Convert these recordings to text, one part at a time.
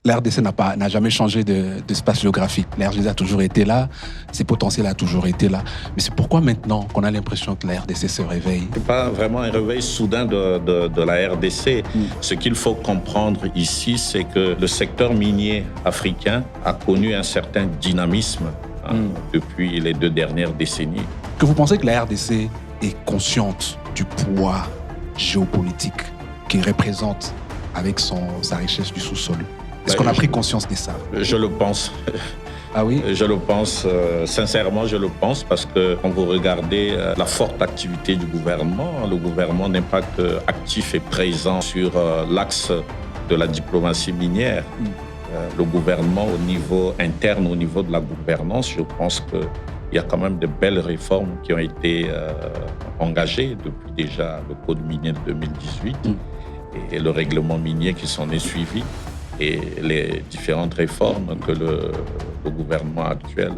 la RDC n'a jamais changé d'espace géographique. La RDC a toujours été là, ses potentiels a toujours été là. Mais c'est pourquoi maintenant qu'on a l'impression que la RDC se réveille? C'est pas vraiment un réveil soudain de la RDC. Ce qu'il faut comprendre ici, c'est que le secteur minier africain a connu un certain dynamisme depuis les 2 dernières décennies. Que vous pensez que la RDC est consciente du poids géopolitique qu'il représente avec sa richesse du sous-sol? Est-ce qu'on a pris conscience de ça? Je le pense. Ah oui? Je le pense, sincèrement, je le pense, parce que quand vous regardez la forte activité du gouvernement, le gouvernement n'est pas que actif et présent sur l'axe de la diplomatie minière. Le gouvernement, au niveau interne, au niveau de la gouvernance, je pense qu'il y a quand même de belles réformes qui ont été engagées depuis déjà le Code minier de 2018 et le règlement minier qui s'en est suivi, et les différentes réformes que le gouvernement actuel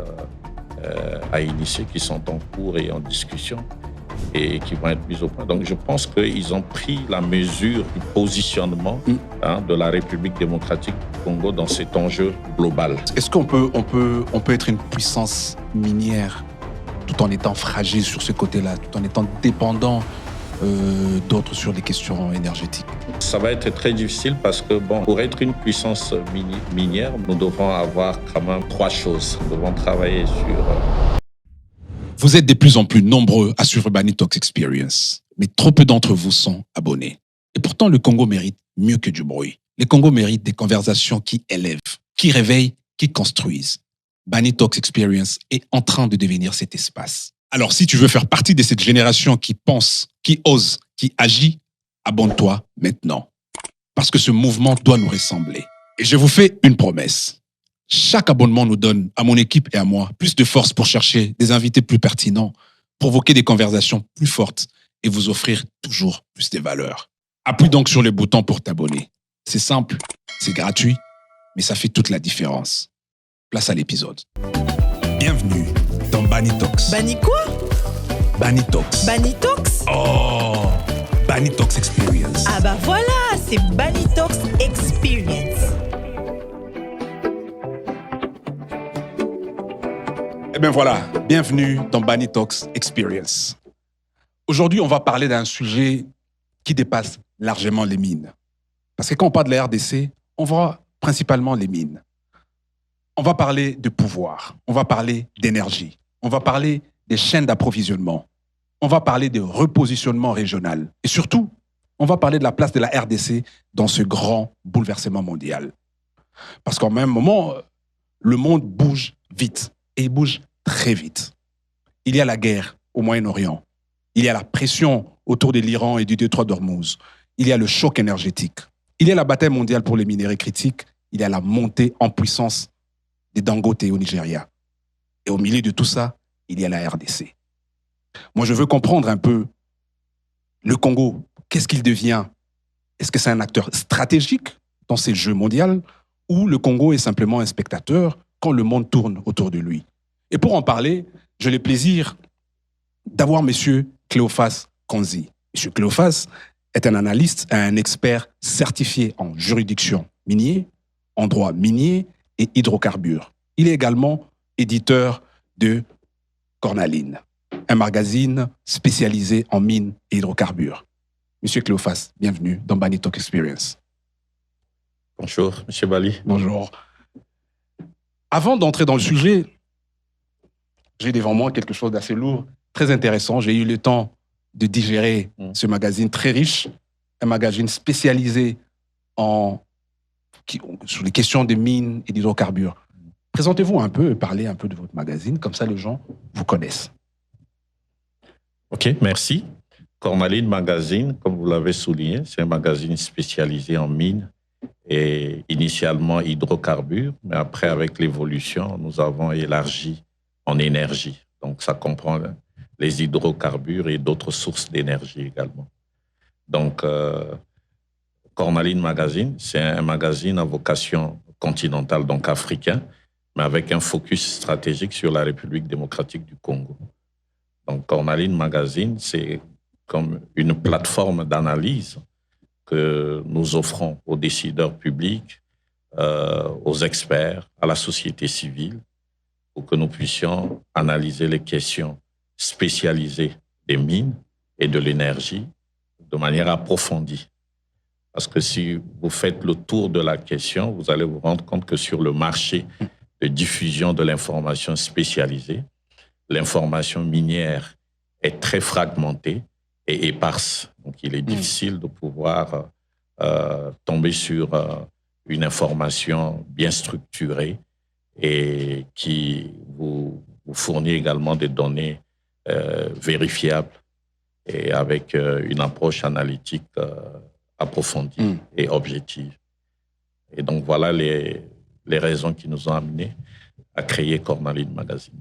a initiées, qui sont en cours et en discussion et qui vont être mises au point. Donc je pense qu'ils ont pris la mesure du positionnement de la République démocratique du Congo dans cet enjeu global. Est-ce qu'on peut être une puissance minière tout en étant fragile sur ce côté-là, tout en étant dépendant d'autres sur les questions énergétiques? Ça va être très difficile parce que, pour être une puissance minière, nous devons avoir quand même 3 choses. Nous devons travailler sur... Vous êtes de plus en plus nombreux à suivre Bani Talks Experience, mais trop peu d'entre vous sont abonnés. Et pourtant, le Congo mérite mieux que du bruit. Le Congo mérite des conversations qui élèvent, qui réveillent, qui construisent. Bani Talks Experience est en train de devenir cet espace. Alors, si tu veux faire partie de cette génération qui pense, qui ose, qui agit, abonne-toi maintenant. Parce que ce mouvement doit nous ressembler. Et je vous fais une promesse. Chaque abonnement nous donne, à mon équipe et à moi, plus de force pour chercher des invités plus pertinents, provoquer des conversations plus fortes et vous offrir toujours plus de valeur. Appuie donc sur le bouton pour t'abonner. C'est simple, c'est gratuit, mais ça fait toute la différence. Place à l'épisode. Bienvenue dans Bani Talks. Bani quoi? Bani Talks. Bani Talks? Oh, Bani Talks Experience. Ah bah voilà, c'est Bani Talks Experience. Eh bien voilà, bienvenue dans Bani Talks Experience. Aujourd'hui, on va parler d'un sujet qui dépasse largement les mines. Parce que quand on parle de la RDC, on voit principalement les mines. On va parler de pouvoir, on va parler d'énergie, on va parler des chaînes d'approvisionnement, on va parler de repositionnement régional. Et surtout, on va parler de la place de la RDC dans ce grand bouleversement mondial. Parce qu'en même moment, le monde bouge vite, et il bouge très vite. Il y a la guerre au Moyen-Orient, il y a la pression autour de l'Iran et du détroit d'Ormuz, il y a le choc énergétique, il y a la bataille mondiale pour les minéraux critiques, il y a la montée en puissance des Dangote au Nigeria. Et au milieu de tout ça, il y a la RDC. Moi, je veux comprendre un peu le Congo. Qu'est-ce qu'il devient? Est-ce que c'est un acteur stratégique dans ces jeux mondiaux ou le Congo est simplement un spectateur quand le monde tourne autour de lui? Et pour en parler, j'ai le plaisir d'avoir M. Cléophas Konzi. M. Cléophas est un analyste et un expert certifié en juridiction minier, en droit minier et hydrocarbures. Il est également éditeur de Cornaline, un magazine spécialisé en mines et hydrocarbures. Monsieur Cléophas, bienvenue dans Bani Talk Experience. Bonjour, Monsieur Bali. Bonjour. Avant d'entrer dans le sujet, j'ai devant moi quelque chose d'assez lourd, très intéressant. J'ai eu le temps de digérer ce magazine très riche, un magazine spécialisé sur les questions de mines et d'hydrocarbures. Présentez-vous un peu et parlez un peu de votre magazine, comme ça les gens vous connaissent. Ok, merci. Cornaline Magazine, comme vous l'avez souligné, c'est un magazine spécialisé en mines et initialement hydrocarbures, mais après, avec l'évolution, nous avons élargi en énergie. Donc, ça comprend les hydrocarbures et d'autres sources d'énergie également. Donc, Cornaline Magazine, c'est un magazine à vocation continentale, donc africain, mais avec un focus stratégique sur la République démocratique du Congo. Donc, Cornaline Magazine, c'est comme une plateforme d'analyse que nous offrons aux décideurs publics aux experts, à la société civile, pour que nous puissions analyser les questions spécialisées des mines et de l'énergie de manière approfondie. Parce que si vous faites le tour de la question, vous allez vous rendre compte que sur le marché de diffusion de l'information spécialisée, l'information minière est très fragmentée et éparse. Donc, il est difficile de pouvoir tomber sur une information bien structurée et qui vous fournit également des données vérifiables et avec une approche analytique approfondie et objective. Et donc, voilà les raisons qui nous ont amenés à créer Cornaline Magazine.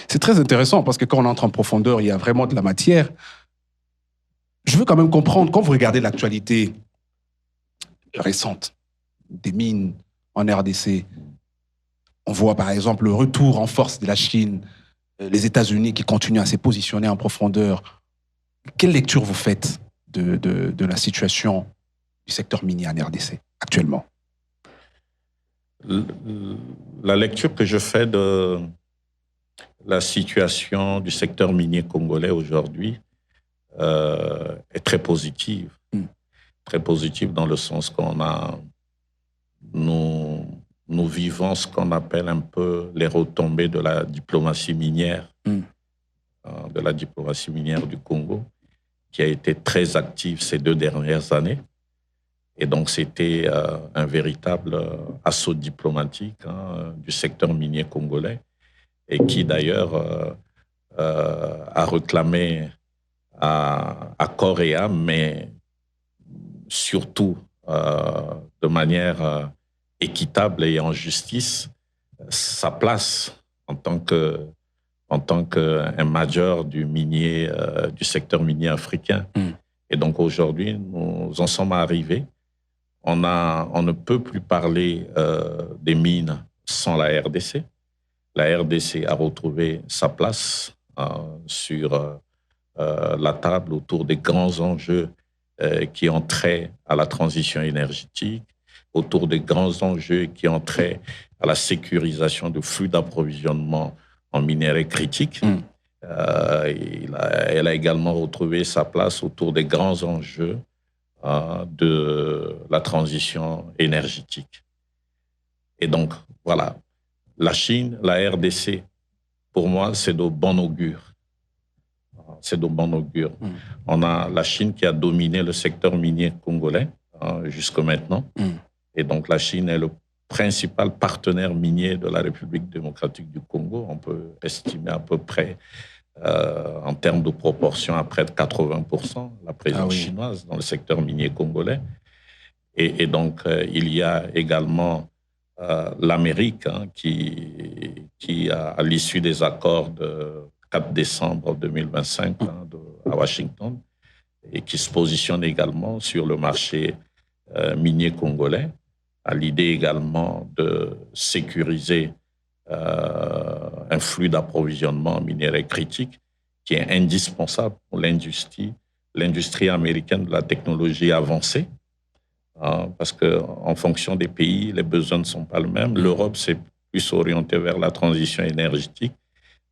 C'est très intéressant parce que quand on entre en profondeur, il y a vraiment de la matière. Je veux quand même comprendre, quand vous regardez l'actualité récente des mines en RDC, on voit par exemple le retour en force de la Chine, les États-Unis qui continuent à se positionner en profondeur. Quelle lecture vous faites de la situation du secteur minier en RDC actuellement? La lecture que je fais de la situation du secteur minier congolais aujourd'hui est très positive. Très positive dans le sens nous vivons ce qu'on appelle un peu les retombées de la diplomatie minière, de la diplomatie minière du Congo, qui a été très active ces 2 dernières années. Et donc, c'était un véritable assaut diplomatique du secteur minier congolais et qui, d'ailleurs, a réclamé à corps et âme, mais surtout de manière équitable et en justice, sa place en tant qu'un major du secteur minier africain. Et donc, aujourd'hui, nous en sommes arrivés. On ne peut plus parler des mines sans la RDC. La RDC a retrouvé sa place sur la table autour des grands enjeux qui ont trait à la transition énergétique, autour des grands enjeux qui ont trait à la sécurisation de flux d'approvisionnement en minerais critiques. Elle a également retrouvé sa place autour des grands enjeux de la transition énergétique. Et donc, voilà, la Chine, la RDC, pour moi, c'est de bon augure. C'est de bon augure. On a la Chine qui a dominé le secteur minier congolais jusque maintenant. Et donc, la Chine est le principal partenaire minier de la République démocratique du Congo. On peut estimer à peu près, en termes de proportion, à près de 80% la présence chinoise dans le secteur minier congolais. Et donc, il y a également l'Amérique qui à l'issue des accords de 4 décembre 2025 à Washington, et qui se positionne également sur le marché minier congolais, à l'idée également de sécuriser un flux d'approvisionnement en minerais critiques qui est indispensable pour l'industrie américaine de la technologie avancée, parce qu'en fonction des pays, les besoins ne sont pas les mêmes. L'Europe s'est plus orientée vers la transition énergétique,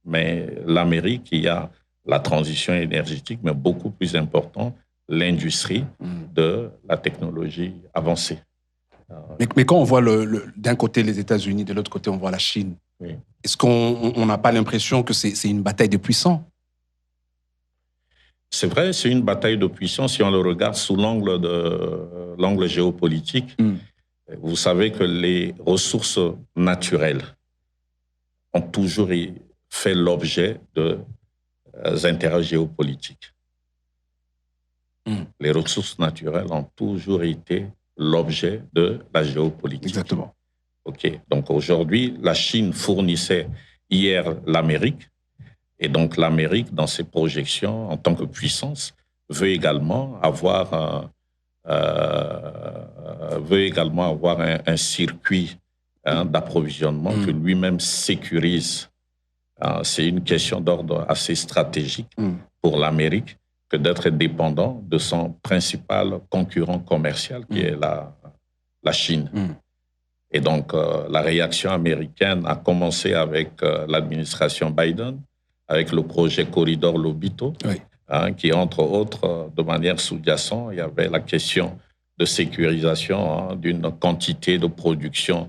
mais l'Amérique, il y a la transition énergétique, mais beaucoup plus important, l'industrie de la technologie avancée. Mais quand on voit d'un côté les États-Unis, de l'autre côté on voit la Chine, est-ce qu'on n'a pas l'impression que c'est une bataille de puissants? C'est vrai, c'est une bataille de puissance si on le regarde sous l'angle géopolitique. Vous savez que les ressources naturelles ont toujours fait l'objet d'intérêts géopolitiques. Les ressources naturelles ont toujours été l'objet de la géopolitique. Exactement. OK. Donc aujourd'hui, la Chine fournissait hier l'Amérique. Et donc l'Amérique, dans ses projections en tant que puissance, veut également avoir un circuit d'approvisionnement que lui-même sécurise. C'est une question d'ordre assez stratégique pour l'Amérique que d'être dépendant de son principal concurrent commercial, qui est la Chine. Et donc, la réaction américaine a commencé avec l'administration Biden, avec le projet Corridor Lobito, Oui. Qui, entre autres, de manière sous-jacente, il y avait la question de sécurisation d'une quantité de production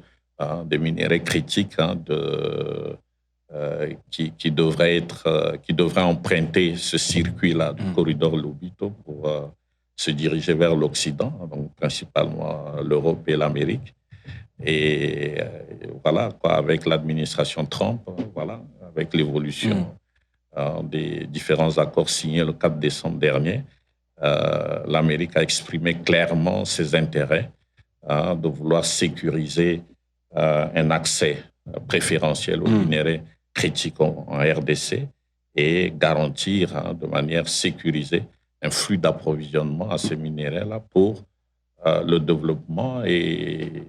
des minéraux critiques qui devrait emprunter ce circuit-là du corridor Lobito pour se diriger vers l'Occident, donc principalement l'Europe et l'Amérique. Et voilà, quoi, avec l'administration Trump, voilà, avec l'évolution des différents accords signés le 4 décembre dernier, l'Amérique a exprimé clairement ses intérêts de vouloir sécuriser un accès préférentiel aux minéraux critiques en RDC et garantir de manière sécurisée un flux d'approvisionnement à ces minéraux-là pour le développement et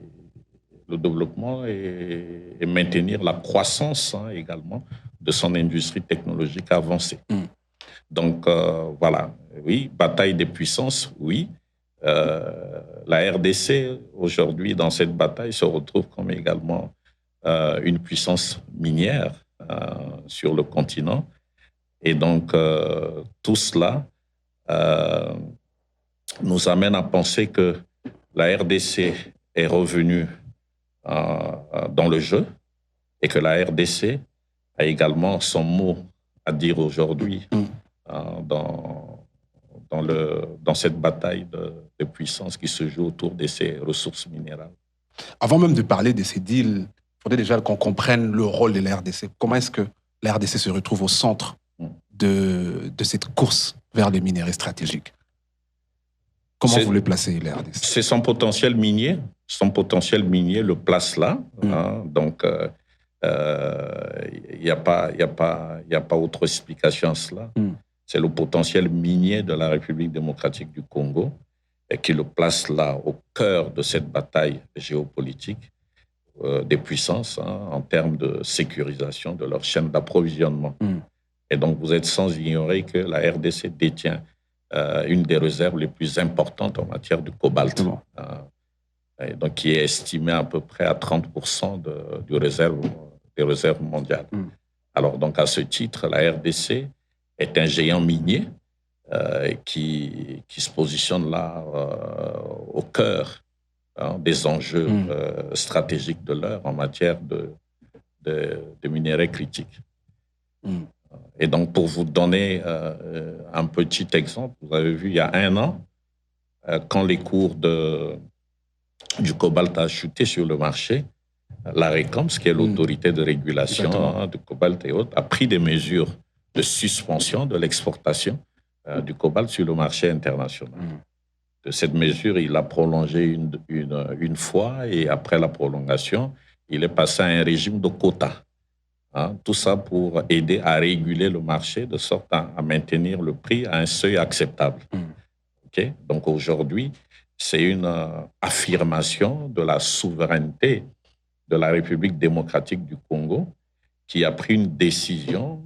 maintenir la croissance également de son industrie technologique avancée. Donc, voilà, oui, bataille des puissances, oui. La RDC, aujourd'hui, dans cette bataille, se retrouve comme également une puissance minière sur le continent. Et donc, tout cela nous amène à penser que la RDC est revenue dans le jeu et que la RDC a également son mot à dire aujourd'hui dans cette bataille de puissance qui se joue autour de ces ressources minérales. Avant même de parler de ces deals, il faudrait déjà qu'on comprenne le rôle de la RDC. Comment est-ce que la RDC se retrouve au centre de cette course vers les minéraux stratégiques? Comment vous le placez, la RDC? C'est son potentiel minier. Son potentiel minier le place là. Donc, il n'y a pas autre explication à cela. C'est le potentiel minier de la République démocratique du Congo qui le place là, au cœur de cette bataille géopolitique des puissances en termes de sécurisation de leur chaîne d'approvisionnement. Et donc, vous êtes sans ignorer que la RDC détient une des réserves les plus importantes en matière de cobalt, donc qui est estimée à peu près à 30% des réserves mondiales. Alors, donc, à ce titre, la RDC est un géant minier qui se positionne là au cœur des enjeux stratégiques de l'heure en matière de minéraux critiques. Et donc, pour vous donner un petit exemple, vous avez vu il y a 1 an, quand les cours du cobalt a chuté sur le marché, l'ARECOMS, qui est l'autorité de régulation du cobalt et autres, a pris des mesures de suspension de l'exportation du cobalt sur le marché international. De cette mesure, il a prolongé une fois et après la prolongation, il est passé à un régime de quotas. Tout ça pour aider à réguler le marché de sorte à maintenir le prix à un seuil acceptable. Okay? Donc aujourd'hui, c'est une affirmation de la souveraineté de la République démocratique du Congo qui a pris une décision,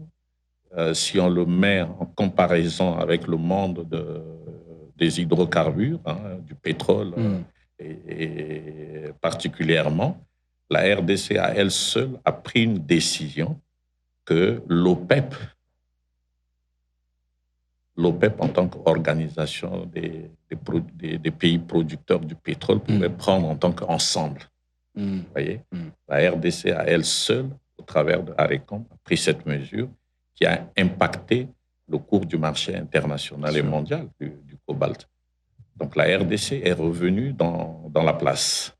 si on le met en comparaison avec le monde des hydrocarbures, du pétrole et particulièrement, la RDC à elle seule a pris une décision que l'OPEP en tant qu'organisation des pays producteurs du pétrole pouvait prendre en tant qu'ensemble. Vous voyez, la RDC à elle seule, au travers de ARECOM, a pris cette mesure qui a impacté le cours du marché international et mondial du cobalt. Donc la RDC est revenue dans la place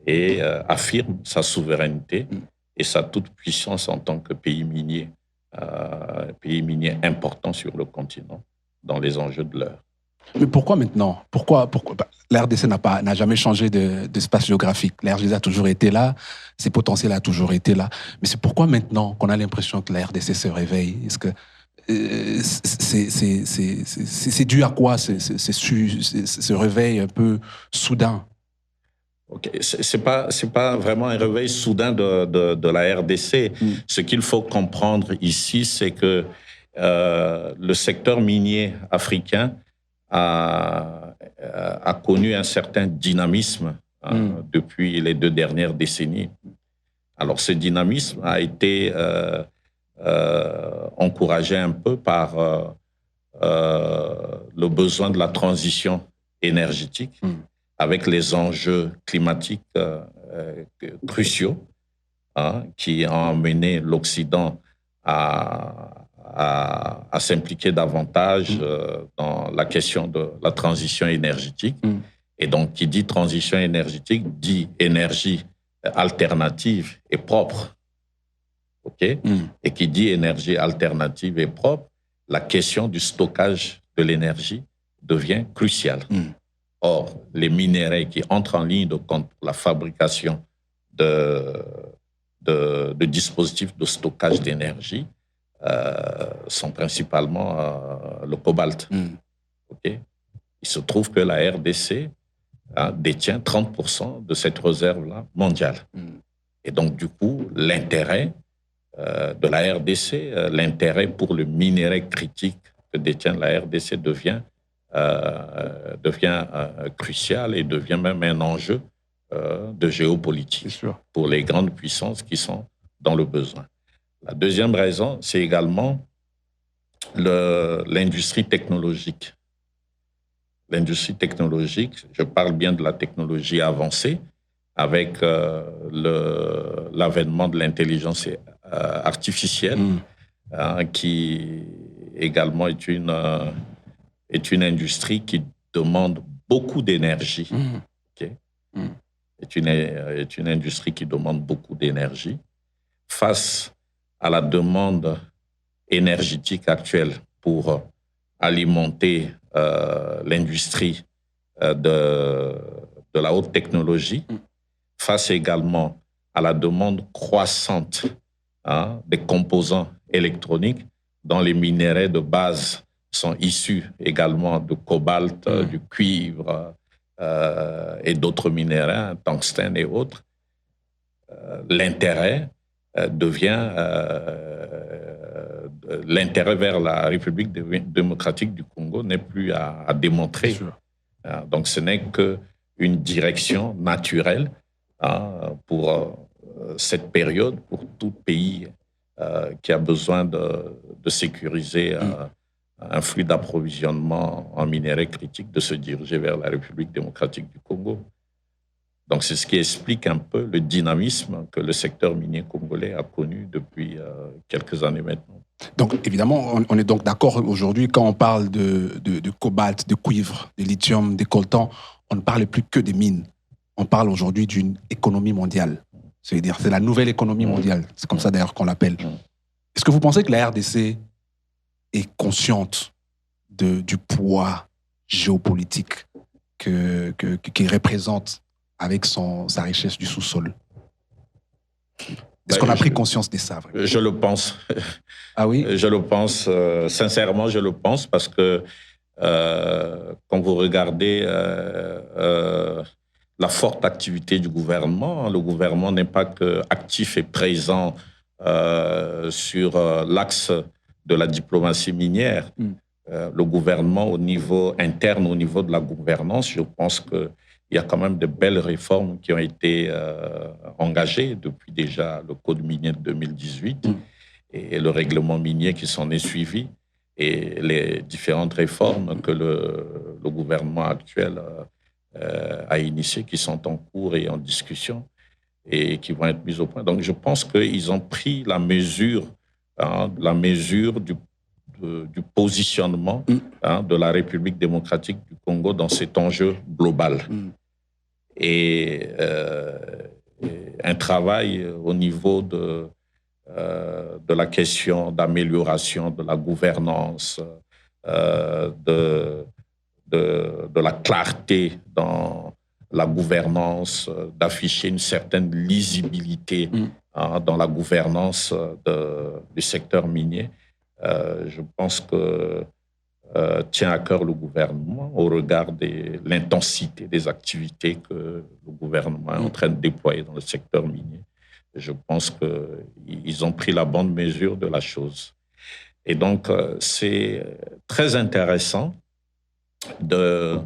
et affirme sa souveraineté et sa toute-puissance en tant que pays minier important sur le continent dans les enjeux de l'heure. Mais pourquoi maintenant? Pourquoi la RDC n'a jamais changé d'espace géographique. La RDC a toujours été là, ses potentiels ont toujours été là. Mais c'est pourquoi maintenant qu'on a l'impression que la RDC se réveille? Est-ce que c'est dû à quoi ce réveil un peu soudain? Okay. C'est pas vraiment un réveil soudain de la RDC. Ce qu'il faut comprendre ici, c'est que le secteur minier africain a connu un certain dynamisme depuis les 2 dernières décennies. Alors, ce dynamisme a été encouragé un peu par le besoin de la transition énergétique avec les enjeux climatiques cruciaux qui ont amené l'Occident à s'impliquer davantage dans la question de la transition énergétique. Et donc, qui dit transition énergétique dit énergie alternative et propre. Okay? Et qui dit énergie alternative et propre, la question du stockage de l'énergie devient cruciale. Or, les minéraux qui entrent en ligne de compte pour la fabrication de dispositifs de stockage d'énergie sont principalement le cobalt. Okay? Il se trouve que la RDC détient 30% de cette réserve-là mondiale. Et donc, du coup, l'intérêt de la RDC, l'intérêt pour le minerai critique que détient la RDC devient crucial et devient même un enjeu de géopolitique pour les grandes puissances qui sont dans le besoin. La deuxième raison, c'est également l'industrie technologique. L'industrie technologique, je parle bien de la technologie avancée, avec l'avènement de l'intelligence artificielle, qui également est une industrie qui demande beaucoup d'énergie. Okay? Est une industrie qui demande beaucoup d'énergie. Face à la demande énergétique actuelle pour alimenter l'industrie de la haute technologie, face également à la demande croissante des composants électroniques dont les minéraux de base sont issus également du cobalt, du cuivre et d'autres minéraux, tungstène et autres, l'intérêt vers la République démocratique du Congo n'est plus à démontrer. Donc ce n'est qu'une direction naturelle pour cette période, pour tout pays qui a besoin de sécuriser un flux d'approvisionnement en minerais critiques, de se diriger vers la République démocratique du Congo. Donc c'est ce qui explique un peu le dynamisme que le secteur minier congolais a connu depuis quelques années maintenant. Donc évidemment, on est donc d'accord aujourd'hui quand on parle de cobalt, de cuivre, de lithium, de coltan, on ne parle plus que des mines. On parle aujourd'hui d'une économie mondiale. C'est-à-dire, c'est la nouvelle économie mondiale. C'est comme ça d'ailleurs qu'on l'appelle. Est-ce que vous pensez que la RDC est consciente du poids géopolitique qu'il représente avec sa richesse du sous-sol? Est-ce qu'on a pris conscience de ça? Vraiment? Je le pense. Ah oui? Je le pense. Sincèrement, je le pense parce que quand vous regardez la forte activité du gouvernement, le gouvernement n'est pas que actif et présent sur l'axe de la diplomatie minière. Le gouvernement au niveau interne, au niveau de la gouvernance, je pense qu'il y a quand même de belles réformes qui ont été engagées depuis déjà le Code minier de 2018 et le règlement minier qui s'en est suivi et les différentes réformes que le gouvernement actuel a initiées, qui sont en cours et en discussion et qui vont être mises au point. Donc je pense qu'ils ont pris la mesure du positionnement de la République démocratique du Congo dans cet enjeu global. Et un travail au niveau de la question d'amélioration de la gouvernance, de la clarté dans la gouvernance, d'afficher une certaine lisibilité dans la gouvernance du secteur minier. Je pense que tient à cœur le gouvernement au regard de l'intensité des activités que le gouvernement est en train de déployer dans le secteur minier. Je pense qu'ils ont pris la bonne mesure de la chose. Et donc, c'est très intéressant de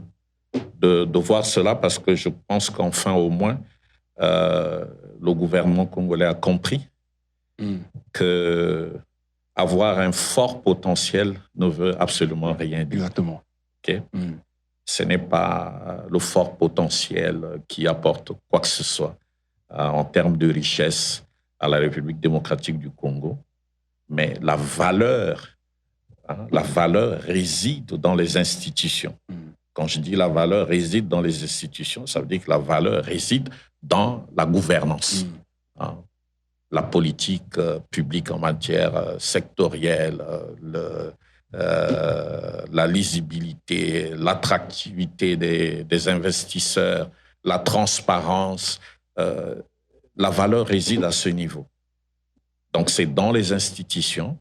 de voir cela parce que je pense qu'enfin, au moins, le gouvernement congolais a compris que avoir un fort potentiel ne veut absolument rien dire. Exactement. Okay? Ce n'est pas le fort potentiel qui apporte quoi que ce soit en termes de richesse à la République démocratique du Congo, mais la valeur réside dans les institutions. Quand je dis la valeur réside dans les institutions, ça veut dire que la valeur réside dans la gouvernance. La politique publique en matière sectorielle, la lisibilité, l'attractivité des investisseurs, la transparence, la valeur réside à ce niveau. Donc c'est dans les institutions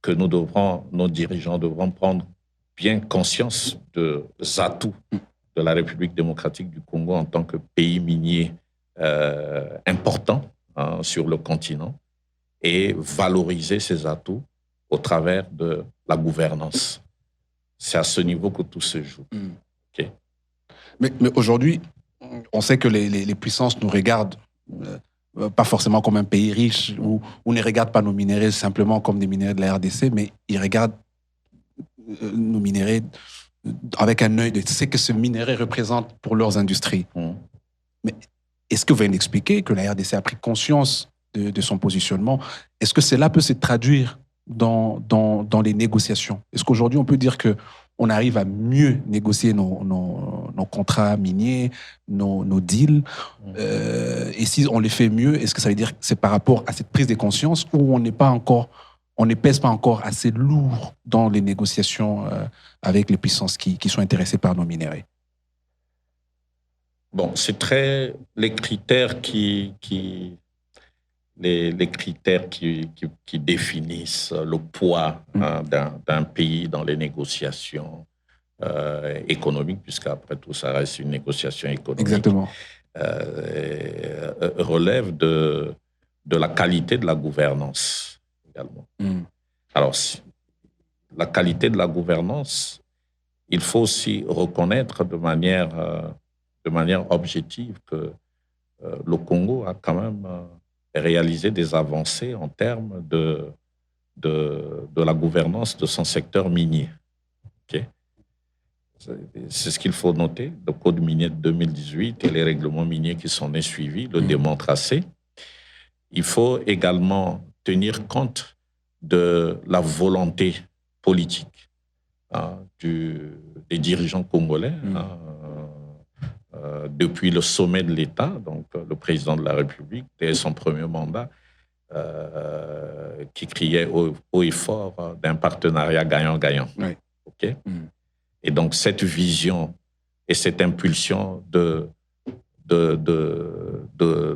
que nos dirigeants devront prendre bien conscience des atouts de la République démocratique du Congo en tant que pays minier important sur le continent et valoriser ces atouts au travers de la gouvernance. C'est à ce niveau que tout se joue. Okay. Mais aujourd'hui, on sait que les puissances nous regardent pas forcément comme un pays riche ou ne regardent pas nos minéraux simplement comme des minéraux de la RDC, mais ils regardent nos minéraux avec un œil de ce que ce minerai représente pour leurs industries. Mais est-ce que vous allez expliquer que la RDC a pris conscience de son positionnement? Est-ce que cela peut se traduire dans les négociations? Est-ce qu'aujourd'hui, on peut dire qu'on arrive à mieux négocier nos contrats miniers, nos deals? Et si on les fait mieux, est-ce que ça veut dire que c'est par rapport à cette prise de conscience ou on ne pèse pas encore assez lourd dans les négociations avec les puissances qui sont intéressées par nos minéraux? Bon, c'est très les critères qui définissent le poids d'un pays dans les négociations économiques, puisqu'après tout, ça reste une négociation économique. Exactement. Relève de la qualité de la gouvernance également. Alors, la qualité de la gouvernance, il faut aussi reconnaître de manière objective que le Congo a quand même réalisé des avancées en termes de la gouvernance de son secteur minier. Okay? C'est ce qu'il faut noter. Le Code minier de 2018 et les règlements miniers qui sont suivis le démontrent assez. Il faut également tenir compte de la volonté politique des dirigeants congolais depuis le sommet de l'État, donc le président de la République, dès son premier mandat, qui criait haut et fort d'un partenariat gagnant-gagnant. Oui. Okay? Et donc cette vision et cette impulsion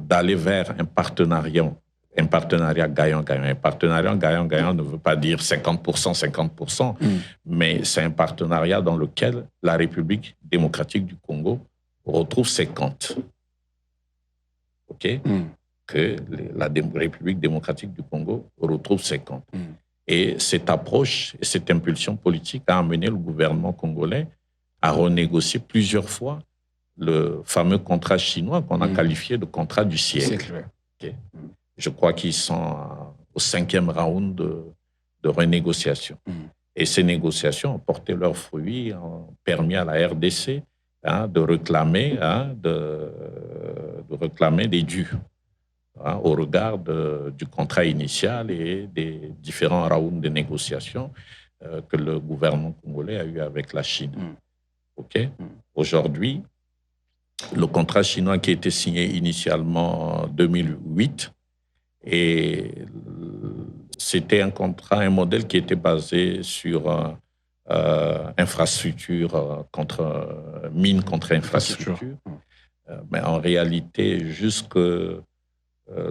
d'aller vers un partenariat gagnant-gagnant. Un partenariat gagnant-gagnant ne veut pas dire 50%, mais c'est un partenariat dans lequel la République démocratique du Congo retrouve ses comptes. OK? Que la République démocratique du Congo retrouve ses comptes. Et cette approche et cette impulsion politique a amené le gouvernement congolais à renégocier plusieurs fois le fameux contrat chinois qu'on a qualifié de contrat du siècle. Okay. Je crois qu'ils sont au 5e round de renégociation. Et ces négociations ont porté leurs fruits, ont permis à la RDC de réclamer des dus au regard du contrat initial et des différents rounds de négociations que le gouvernement congolais a eu avec la Chine. Okay? Aujourd'hui, le contrat chinois qui a été signé initialement en 2008, et c'était un modèle qui était basé sur infrastructure mine contre infrastructure. Mais en réalité, jusque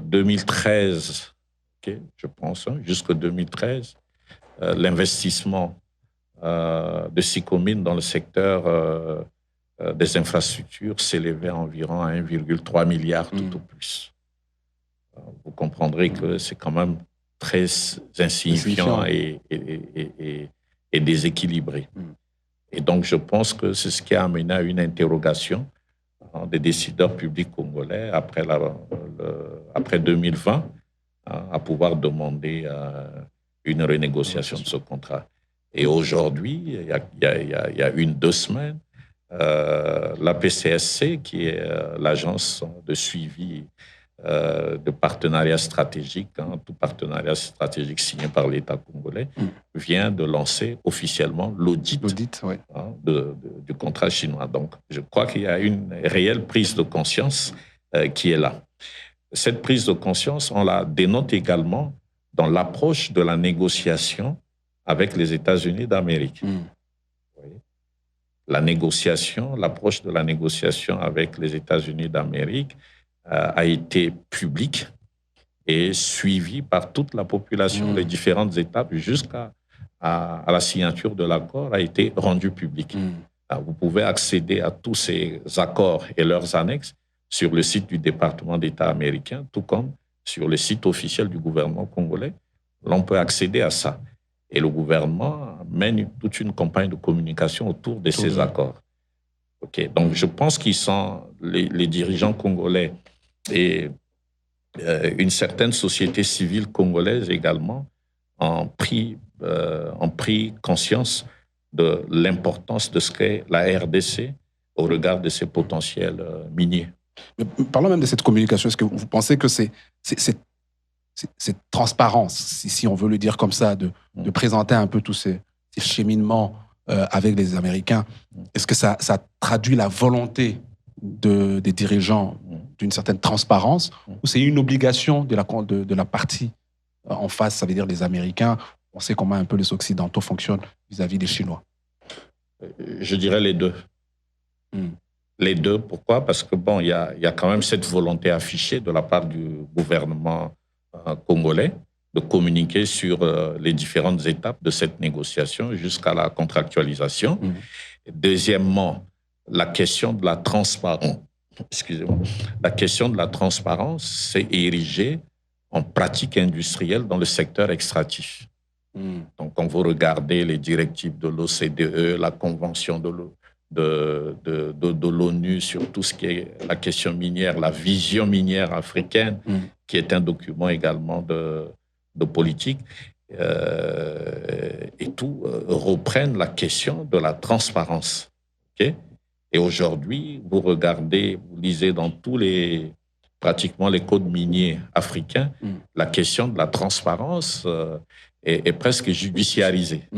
2013, okay, je pense, jusque 2013, l'investissement de Sicomine dans le secteur des infrastructures s'élevait à environ à 1,3 milliard tout au plus. Vous comprendrez que c'est quand même très insignifiant et déséquilibré. Et donc, je pense que c'est ce qui a amené à une interrogation des décideurs publics congolais après 2020 à pouvoir demander une renégociation de ce contrat. Et aujourd'hui, il y a 2 semaines, la PCSC, qui est l'agence de suivi de partenariat stratégique, tout partenariat stratégique signé par l'État congolais, vient de lancer officiellement l'audit oui. Du contrat chinois. Donc, je crois qu'il y a une réelle prise de conscience qui est là. Cette prise de conscience, on la dénote également dans l'approche de la négociation avec les États-Unis d'Amérique. L'approche de la négociation avec les États-Unis d'Amérique a été publique et suivie par toute la population. Les différentes étapes jusqu'à la signature de l'accord a été rendue publique. Vous pouvez accéder à tous ces accords et leurs annexes sur le site du département d'État américain, tout comme sur le site officiel du gouvernement congolais. L'on peut accéder à ça. Et le gouvernement mène toute une campagne de communication autour de ces accords. Donc, je pense qu'ils sont, les dirigeants congolais et une certaine société civile congolaise également ont pris conscience de l'importance de ce qu'est la RDC au regard de ses potentiels miniers. Mais parlons même de cette communication. Est-ce que vous pensez que c'est cette transparence, si on veut le dire comme ça, de présenter un peu tous ces cheminements avec les Américains, est-ce que ça traduit la volonté des dirigeants d'une certaine transparence, ou c'est une obligation de la partie en face, ça veut dire les Américains? On sait comment un peu les Occidentaux fonctionnent vis-à-vis des Chinois. Je dirais les deux. Les deux, pourquoi? Parce que il y a quand même cette volonté affichée de la part du gouvernement congolais de communiquer sur les différentes étapes de cette négociation jusqu'à la contractualisation. Deuxièmement, la question de la transparence. La question de la transparence s'est érigée en pratique industrielle dans le secteur extractif. Donc, quand vous regardez les directives de l'OCDE, la convention de l'ONU sur tout ce qui est la question minière, la vision minière africaine, qui est un document également de politique, et tout reprennent la question de la transparence. Et aujourd'hui, vous regardez, vous lisez dans pratiquement les codes miniers africains, la question de la transparence est presque judiciarisée.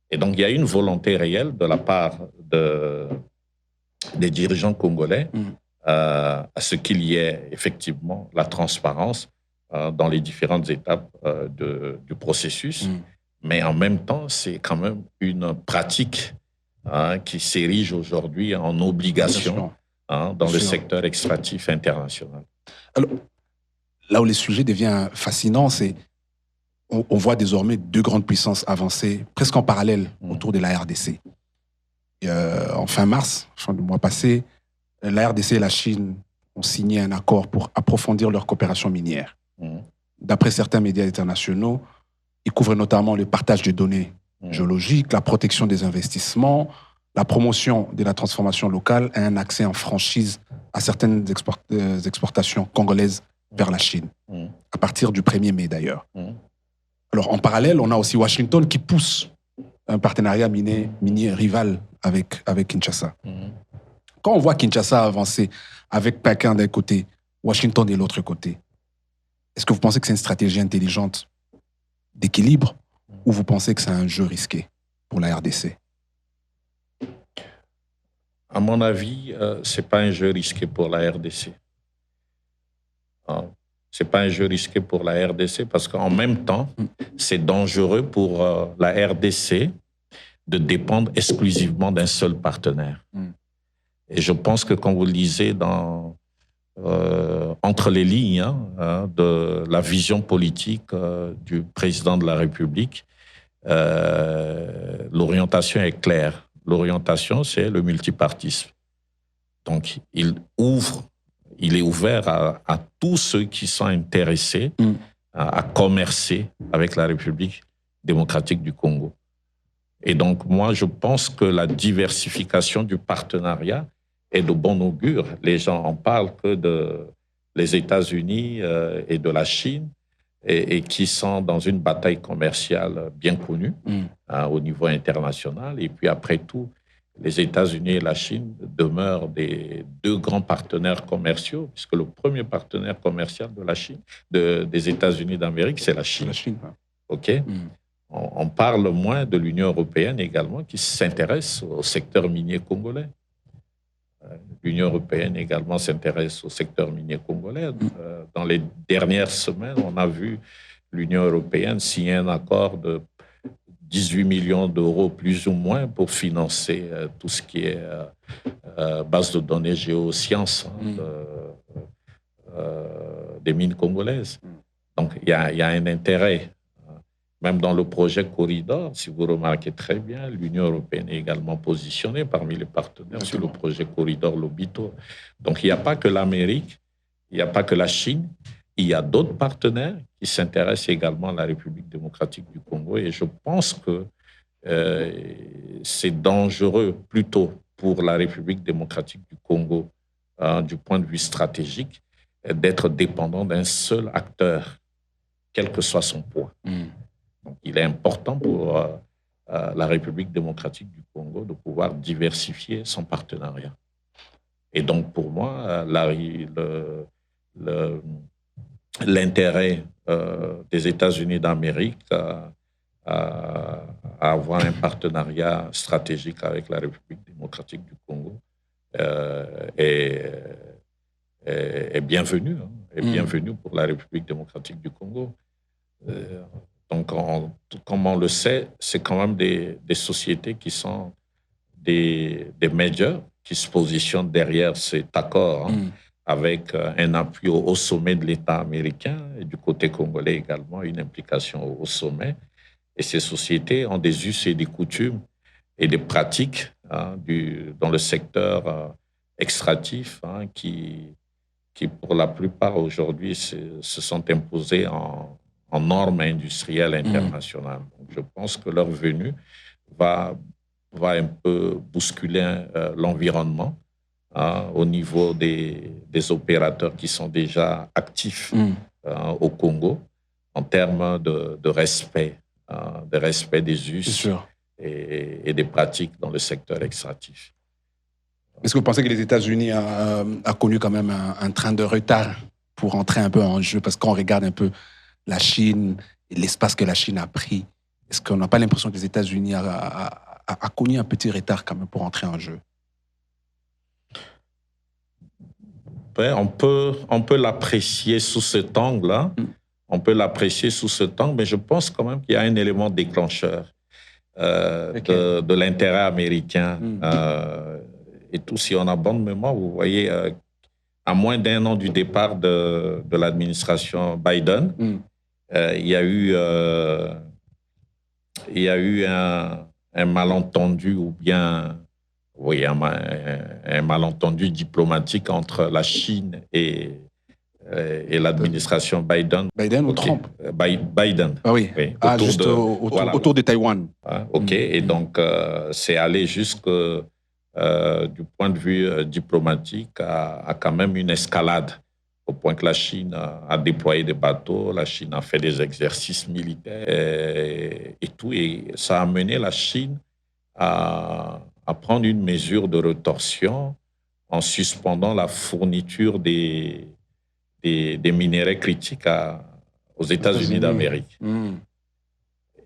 Et donc, il y a une volonté réelle de la part des dirigeants congolais à ce qu'il y ait effectivement la transparence dans les différentes étapes du processus. Mais en même temps, c'est quand même une pratique qui s'érige aujourd'hui en obligation dans le secteur extractif international. Alors, là où le sujet devient fascinant, c'est on voit désormais 2 grandes puissances avancer presque en parallèle autour de la RDC. En fin mars, fin du mois passé, la RDC et la Chine ont signé un accord pour approfondir leur coopération minière. D'après certains médias internationaux, il couvre notamment le partage de données géologiques, la protection des investissements, la promotion de la transformation locale et un accès en franchise à certaines exportations congolaises vers la Chine, à partir du 1er mai d'ailleurs. Alors, en parallèle, on a aussi Washington qui pousse un partenariat minier rival avec Kinshasa. Quand on voit Kinshasa avancer avec Pékin d'un côté, Washington de l'autre côté, est-ce que vous pensez que c'est une stratégie intelligente d'équilibre ou vous pensez que c'est un jeu risqué pour la RDC? À mon avis, ce n'est pas un jeu risqué pour la RDC. Ce n'est pas un jeu risqué pour la RDC parce qu'en même temps, c'est dangereux pour la RDC de dépendre exclusivement d'un seul partenaire. Et je pense que quand vous lisez entre les lignes de la vision politique du président de la République, l'orientation est claire. L'orientation, c'est le multipartisme. Donc, il est ouvert à tous ceux qui sont intéressés à commercer avec la République démocratique du Congo. Et donc, moi, je pense que la diversification du partenariat est de bon augure. Les gens en parlent que les États-Unis et de la Chine, et qui sont dans une bataille commerciale bien connue au niveau international. Et puis, après tout, les États-Unis et la Chine demeurent des deux grands partenaires commerciaux, puisque le premier partenaire commercial de la Chine, des États-Unis d'Amérique, c'est la Chine. La Chine, ouais. OK. On parle moins de l'Union européenne également, qui s'intéresse au secteur minier congolais. L'Union européenne également s'intéresse au secteur minier congolais. Dans les dernières semaines, on a vu l'Union européenne signer un accord de 18 millions d'euros plus ou moins pour financer tout ce qui est base de données géosciences des mines congolaises. Donc, il y a un intérêt. Même dans le projet Corridor, si vous remarquez très bien, l'Union européenne est également positionnée parmi les partenaires sur le projet Corridor Lobito. Donc, il n'y a pas que l'Amérique, il n'y a pas que la Chine, il y a d'autres partenaires qui s'intéressent également à la République démocratique du Congo. Et je pense que c'est dangereux plutôt pour la République démocratique du Congo, du point de vue stratégique, d'être dépendant d'un seul acteur, quel que soit son poids. Donc, il est important pour la République démocratique du Congo de pouvoir diversifier son partenariat. Et donc, pour moi, l'intérêt des États-Unis d'Amérique à avoir un partenariat stratégique avec la République démocratique du Congo est bienvenu. Est bienvenu pour la République démocratique du Congo. Donc, comme on le sait, c'est quand même des sociétés qui sont des majors qui se positionnent derrière cet accord avec un appui au sommet de l'État américain et du côté congolais également, une implication au sommet. Et ces sociétés ont des us et des coutumes et des pratiques dans le secteur extractif qui, pour la plupart aujourd'hui, se sont imposées en normes industrielles internationales. Donc, je pense que leur venue va un peu bousculer l'environnement au niveau des opérateurs qui sont déjà actifs au Congo en termes de respect des us et des pratiques dans le secteur extractif. Est-ce que vous pensez que les États-Unis a connu quand même un train de retard pour entrer un peu en jeu? Parce qu'on regarde un peu la Chine et l'espace que la Chine a pris, est-ce qu'on n'a pas l'impression que les États-Unis a connu un petit retard quand même pour entrer en jeu? Ouais, on peut l'apprécier sous cet angle-là. On peut l'apprécier sous cet angle, mais je pense quand même qu'il y a un élément déclencheur de l'intérêt américain. Et tout, si on a bonne mémoire, vous voyez, à moins d'1 an du départ de l'administration Biden, il y a eu un malentendu ou bien un malentendu diplomatique entre la Chine et l'administration Biden. Biden ou Trump? Biden. Ah oui, autour de Taïwan. OK, et donc c'est allé jusque du point de vue diplomatique à quand même une escalade, au point que la Chine a déployé des bateaux, la Chine a fait des exercices militaires et tout, et ça a mené la Chine à prendre une mesure de rétorsion en suspendant la fourniture des minéraux critiques aux États-Unis d'Amérique.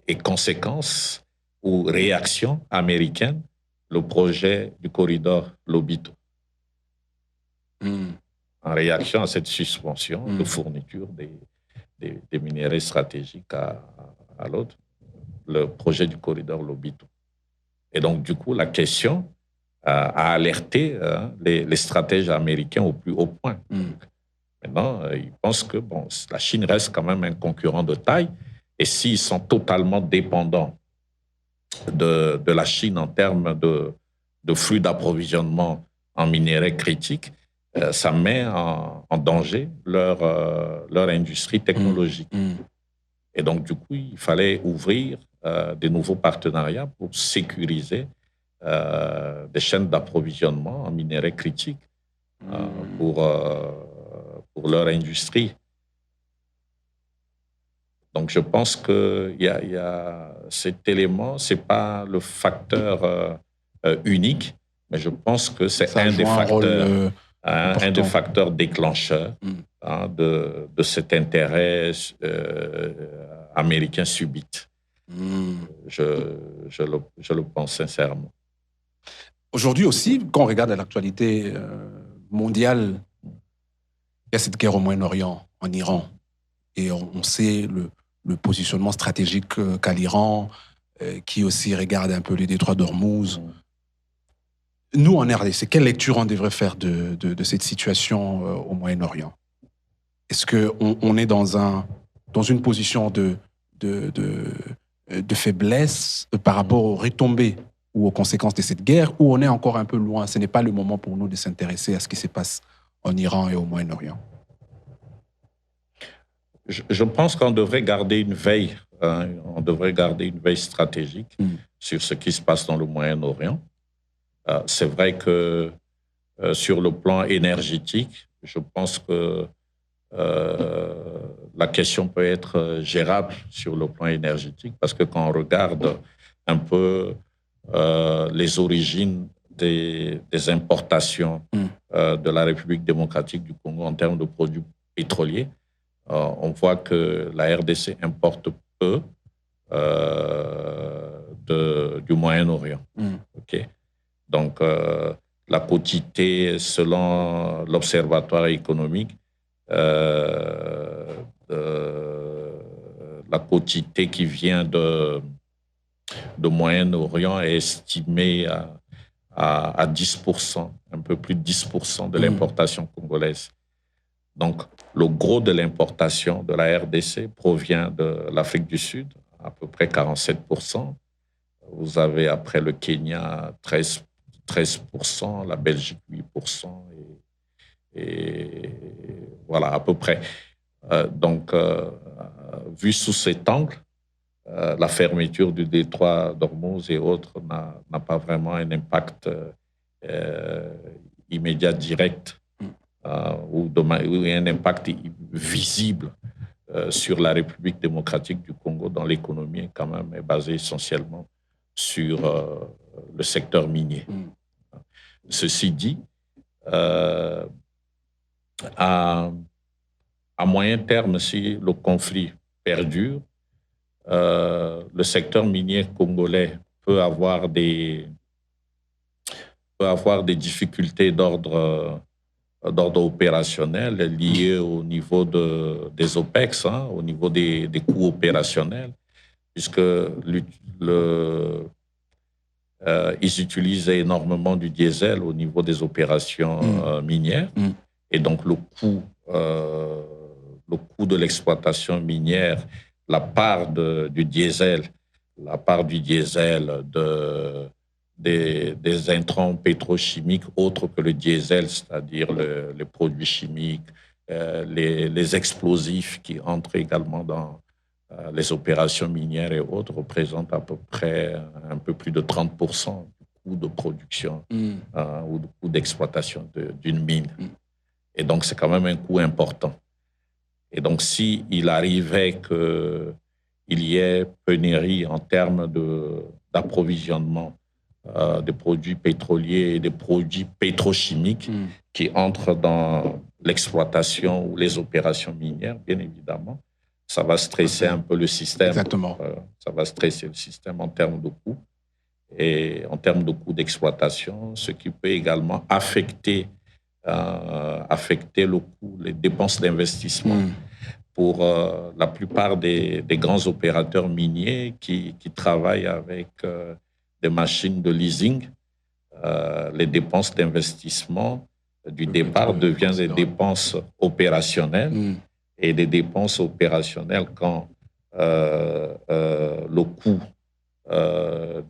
Et conséquence ou réaction américaine, le projet du corridor Lobito. En réaction à cette suspension de fourniture des minéraux stratégiques à l'autre, le projet du corridor Lobito. Et donc, du coup, la question a alerté les stratèges américains au plus haut point. Maintenant, ils pensent que la Chine reste quand même un concurrent de taille, et s'ils sont totalement dépendants de la Chine en termes de flux d'approvisionnement en minéraux critiques, ça met en danger leur industrie technologique. Et donc, du coup, il fallait ouvrir des nouveaux partenariats pour sécuriser des chaînes d'approvisionnement en minerais critiques pour leur industrie. Donc, je pense qu'il y a cet élément, ce n'est pas le facteur unique, mais je pense que c'est un des facteurs déclencheurs de cet intérêt américain subite. Je le pense sincèrement. Aujourd'hui aussi, quand on regarde l'actualité mondiale, il y a cette guerre au Moyen-Orient, en Iran. Et on sait le positionnement stratégique qu'a l'Iran, qui aussi regarde un peu les détroits d'Ormuz. Nous, en RDC, quelle lecture on devrait faire de cette situation au Moyen-Orient? Est-ce qu'on est dans une position de faiblesse par rapport aux retombées ou aux conséquences de cette guerre, ou on est encore un peu loin? Ce n'est pas le moment pour nous de s'intéresser à ce qui se passe en Iran et au Moyen-Orient. Je pense qu'on devrait garder une veille, on devrait garder une veille stratégique sur ce qui se passe dans le Moyen-Orient. C'est vrai que sur le plan énergétique, je pense que la question peut être gérable sur le plan énergétique, parce que quand on regarde un peu les origines des importations de la République démocratique du Congo en termes de produits pétroliers, on voit que la RDC importe peu du Moyen-Orient. Okay. Donc, la quotité, selon l'Observatoire économique, la quotité qui vient de Moyen-Orient est estimée à 10%, un peu plus de 10% de l'importation congolaise. Donc, le gros de l'importation de la RDC provient de l'Afrique du Sud, à peu près 47%. Vous avez après le Kenya 13%, la Belgique 8%, et voilà, à peu près. Donc, vu sous cet angle, la fermeture du détroit d'Ormuz et autres n'a pas vraiment un impact immédiat, direct, ou un impact visible sur la République démocratique du Congo, dont l'économie quand même est basée essentiellement sur le secteur minier. Ceci dit, à moyen terme, si le conflit perdure, le secteur minier congolais peut avoir des difficultés d'ordre opérationnel liées au niveau des OPEX, au niveau des coûts opérationnels, puisque ils utilisent énormément du diesel au niveau des opérations minières, et donc le coût de l'exploitation minière, la part du diesel, des intrants pétrochimiques autres que le diesel, c'est-à-dire les produits chimiques, les explosifs qui entrent également dans les opérations minières et autres, représentent à peu près un peu plus de 30% du coût de production ou du coût d'exploitation d'une mine. Et donc, c'est quand même un coût important. Et donc, s'il arrivait qu'il y ait pénurie en termes d'approvisionnement des produits pétroliers et des produits pétrochimiques qui entrent dans l'exploitation ou les opérations minières, bien évidemment, ça va stresser un peu le système. Exactement. Ça va stresser le système en termes de coûts et en termes de coûts d'exploitation, ce qui peut également affecter le coût, les dépenses d'investissement pour la plupart des grands opérateurs miniers qui travaillent avec des machines de leasing. Les dépenses d'investissement du départ deviennent des dépenses opérationnelles. Et des dépenses opérationnelles quand le coût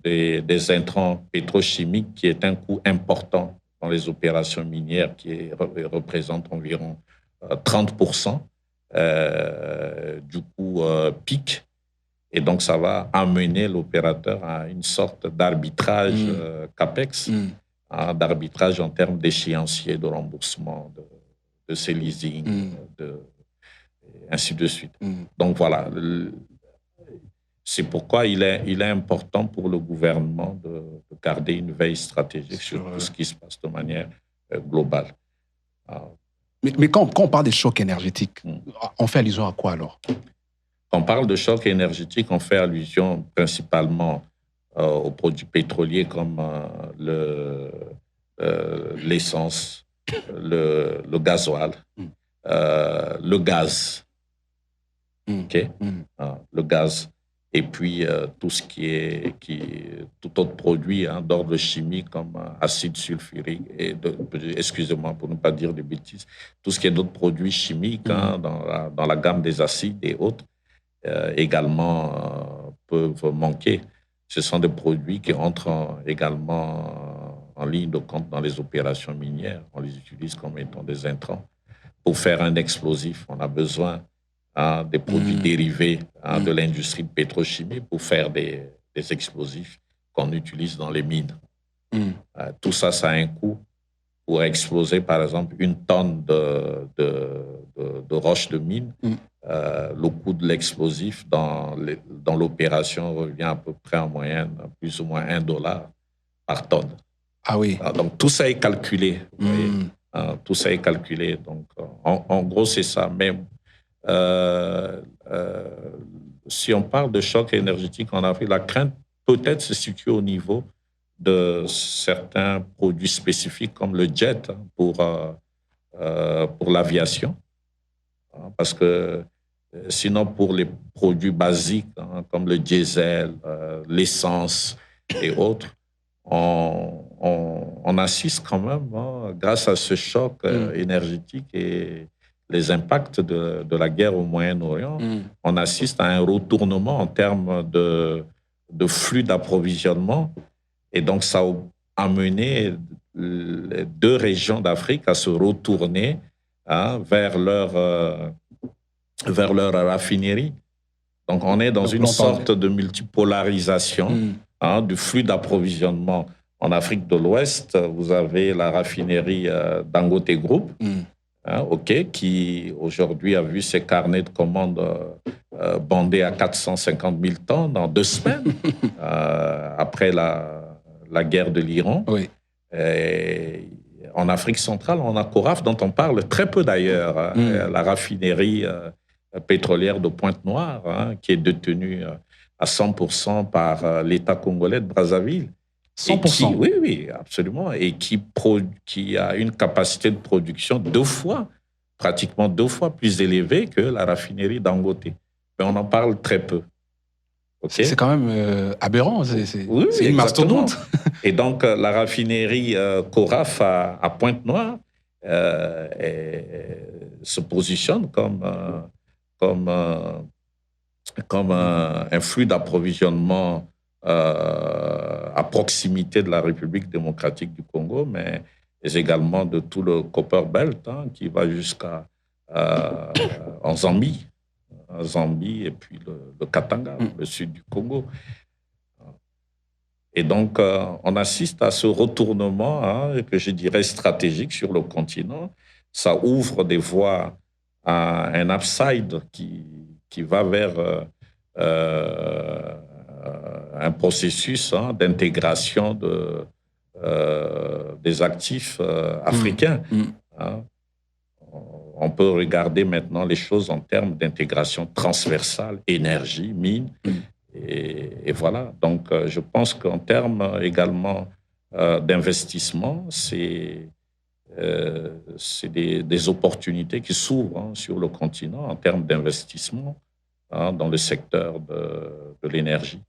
des intrants pétrochimiques, qui est un coût important dans les opérations minières, qui représente environ 30% du coût pic, Et donc, ça va amener l'opérateur à une sorte d'arbitrage CAPEX, d'arbitrage en termes d'échéancier, de remboursement de ses leasings, ainsi de suite. Donc, voilà. C'est pourquoi il est important pour le gouvernement de garder une veille stratégique sur tout ce qui se passe de manière globale. Mais quand on parle des chocs énergétiques, on fait allusion à quoi alors? Quand on parle de choc énergétique, on fait allusion principalement aux produits pétroliers comme l'essence, le gasoil, le gaz. Le gaz. Et puis tout ce tout autre produit d'ordre chimique comme acide sulfurique, excusez-moi pour ne pas dire des bêtises, tout ce qui est d'autres produits chimiques dans la gamme des acides et autres également peuvent manquer. Ce sont des produits qui entrent également en ligne de compte dans les opérations minières. On les utilise comme étant des intrants. Pour faire un explosif, on a besoin des produits dérivés de l'industrie de pétrochimie pour faire des explosifs qu'on utilise dans les mines. Tout ça, ça a un coût. Pour exploser, par exemple, une tonne de roche de mine, le coût de l'explosif dans l'opération revient à peu près en moyenne plus ou moins $1 par tonne. Ah oui. Donc, tout ça est calculé. Vous voyez. Tout ça est calculé. Donc, en gros, c'est ça. Mais si on parle de choc énergétique en Afrique, la crainte peut-être se situe au niveau de certains produits spécifiques comme le jet pour l'aviation. Parce que sinon, pour les produits basiques comme le diesel, l'essence et autres, on assiste quand même, grâce à ce choc énergétique et les impacts de la guerre au Moyen-Orient, on assiste à un retournement en termes de flux d'approvisionnement. Et donc, ça a amené les deux régions d'Afrique à se retourner vers leur raffinerie. Donc, on est dans une sorte de multipolarisation du flux d'approvisionnement. En Afrique de l'Ouest, vous avez la raffinerie Dangote Group, qui aujourd'hui a vu ses carnets de commandes bandés à 450 000 tonnes en 2 semaines, après la guerre de l'Iran. Oui. Et en Afrique centrale, on a Coraf, dont on parle très peu d'ailleurs, la raffinerie pétrolière de Pointe-Noire, qui est détenue à 100% par l'État congolais de Brazzaville. 100%. Oui, absolument. Et qui a une capacité de production pratiquement 2 fois plus élevée que la raffinerie Dangote. Mais on en parle très peu. Okay? C'est quand même aberrant. C'est une mastodonte. Et donc, la raffinerie Coraf à Pointe-Noire se positionne comme un flux d'approvisionnement à proximité de la République démocratique du Congo, mais également de tout le Copper Belt qui va jusqu'à en Zambie. Et puis le Katanga, le sud du Congo. Et donc, on assiste à ce retournement que je dirais stratégique sur le continent. Ça ouvre des voies à un upside qui va vers un processus d'intégration des actifs africains. On peut regarder maintenant les choses en termes d'intégration transversale, énergie, mine, et voilà. Donc, je pense qu'en termes également d'investissement, c'est des opportunités qui s'ouvrent sur le continent en termes d'investissement dans le secteur de l'énergie.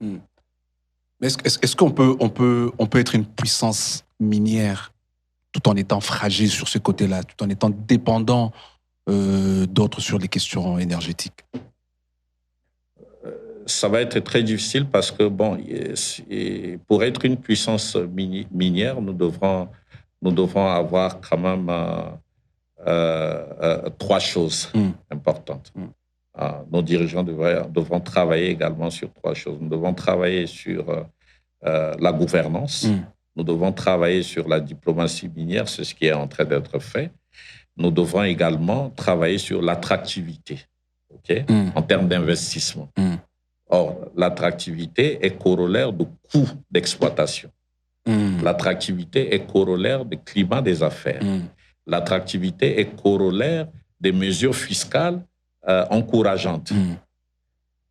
Mais est-ce qu'on peut être une puissance minière tout en étant fragile sur ce côté-là, tout en étant dépendant d'autres sur les questions énergétiques? Ça va être très difficile parce que, pour être une puissance minière, nous devrons avoir quand même 3 choses importantes. nos dirigeants devront travailler également sur 3 choses. Nous devons travailler sur la gouvernance. Nous devons travailler sur la diplomatie minière, c'est ce qui est en train d'être fait. Nous devrons également travailler sur l'attractivité, en termes d'investissement. Or, l'attractivité est corollaire du coût d'exploitation. L'attractivité est corollaire du climat des affaires. L'attractivité est corollaire des mesures fiscales encourageantes.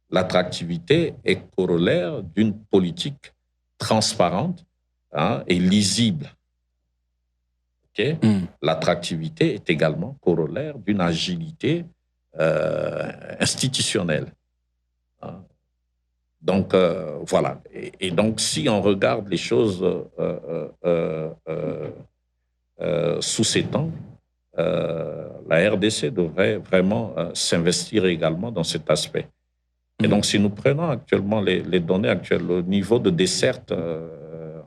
L'attractivité est corollaire d'une politique transparente et lisible. L'attractivité est également corollaire d'une agilité institutionnelle. Donc, voilà. Et donc, si on regarde les choses sous ces temps, la RDC devrait vraiment s'investir également dans cet aspect. Et donc, si nous prenons actuellement les données actuelles, le niveau de desserte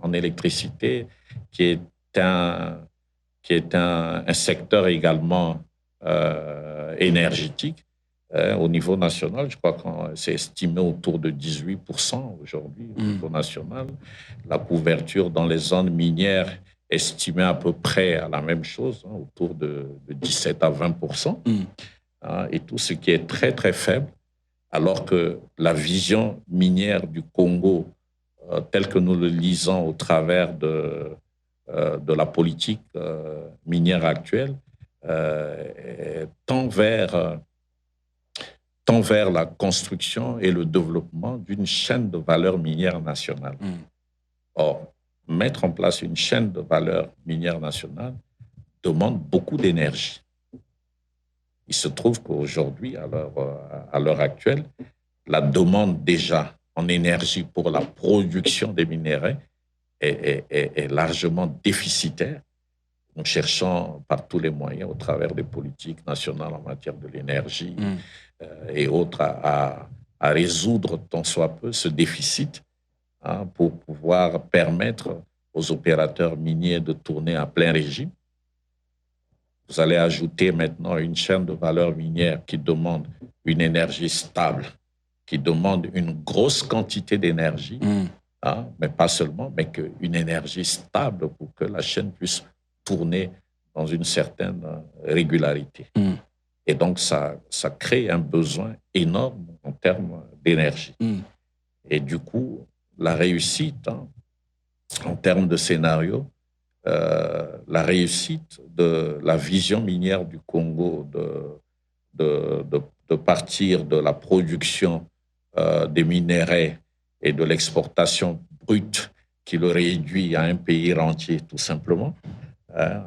en électricité, qui est un secteur également énergétique, au niveau national, je crois que c'est estimé autour de 18% aujourd'hui au niveau national. La couverture dans les zones minières est estimée à peu près à la même chose, autour de 17 à 20%. Et tout ce qui est très, très faible, alors que la vision minière du Congo, telle que nous le lisons au travers de la politique minière actuelle, tend vers la construction et le développement d'une chaîne de valeur minière nationale. Or, mettre en place une chaîne de valeur minière nationale demande beaucoup d'énergie. Il se trouve qu'aujourd'hui, à l'heure actuelle, la demande déjà en énergie pour la production des minéraux est largement déficitaire. Nous cherchons par tous les moyens, au travers des politiques nationales en matière de l'énergie et autres, à résoudre tant soit peu ce déficit pour pouvoir permettre aux opérateurs miniers de tourner à plein régime. Vous allez ajouter maintenant une chaîne de valeur minière qui demande une énergie stable, qui demande une grosse quantité d'énergie, mais pas seulement, mais une énergie stable pour que la chaîne puisse tourner dans une certaine régularité. Et donc, ça crée un besoin énorme en termes d'énergie. Et du coup, la réussite, en termes de scénario, la réussite de la vision minière du Congo de partir de la production des minéraux et de l'exportation brute qui le réduit à un pays rentier, tout simplement,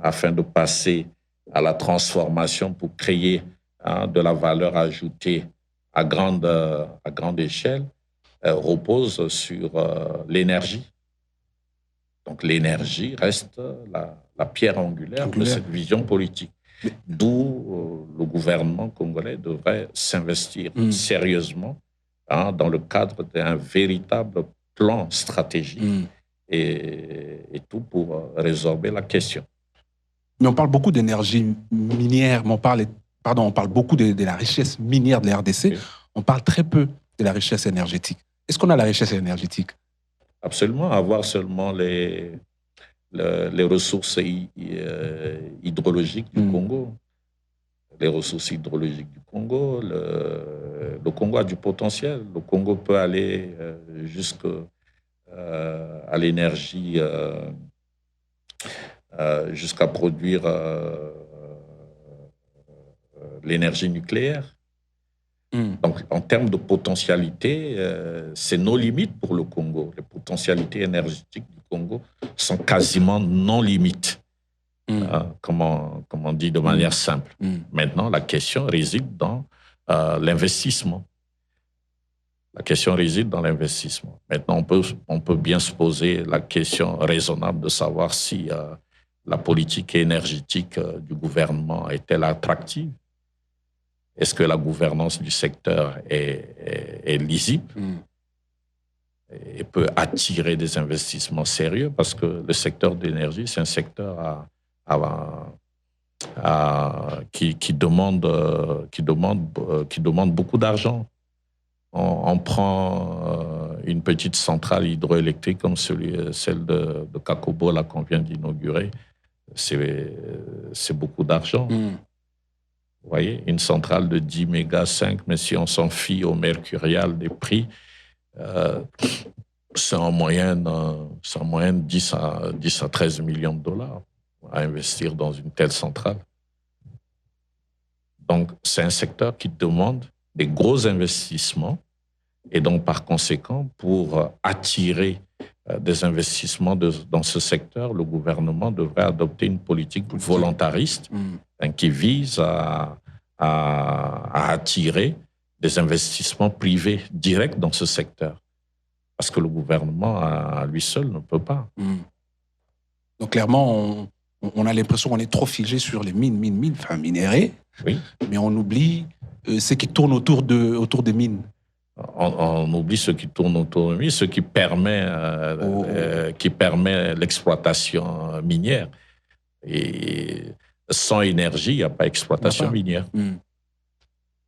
afin de passer à la transformation pour créer de la valeur ajoutée à grande échelle, repose sur l'énergie. Donc l'énergie reste la pierre angulaire de cette vision politique. D'où le gouvernement congolais devrait s'investir sérieusement dans le cadre d'un véritable plan stratégique et tout pour résorber la question. Mais on parle beaucoup d'énergie minière, mais on parle beaucoup de la richesse minière de la RDC. Oui. On parle très peu de la richesse énergétique. Est-ce qu'on a la richesse énergétique? Absolument. Avoir seulement les ressources hydrologiques du Congo. Les ressources hydrologiques du Congo. Le Congo a du potentiel. Le Congo peut aller jusqu'à l'énergie, jusqu'à produire l'énergie nucléaire. Donc, en termes de potentialité, c'est nos limites pour le Congo. Les potentialités énergétiques du Congo sont quasiment non limites, comme on dit de manière simple. Maintenant, la question réside dans l'investissement. La question réside dans l'investissement. Maintenant, on peut bien se poser la question raisonnable de savoir si la politique énergétique du gouvernement est-elle attractive? Est-ce que la gouvernance du secteur est lisible et peut attirer des investissements sérieux? Parce que le secteur de l'énergie, c'est un secteur qui demandent beaucoup d'argent. On prend une petite centrale hydroélectrique comme celle de Kakobo là, qu'on vient d'inaugurer. C'est beaucoup d'argent. Vous voyez, une centrale de 10 mégas 5, mais si on s'en fie au mercurial des prix, c'est en moyenne 10 à 13 millions de dollars à investir dans une telle centrale. Donc, c'est un secteur qui demande des gros investissements et donc, par conséquent, pour attirer des investissements dans ce secteur, le gouvernement devrait adopter une politique volontariste qui vise à attirer des investissements privés directs dans ce secteur. Parce que le gouvernement, à lui seul, ne peut pas. Donc, clairement, on a l'impression qu'on est trop figé sur les mines, enfin minérées, oui. Mais on oublie ce qui tourne autour des mines. On oublie ce qui tourne autour de lui, ce qui permet l'exploitation minière. Et sans énergie, il n'y a pas d'exploitation minière.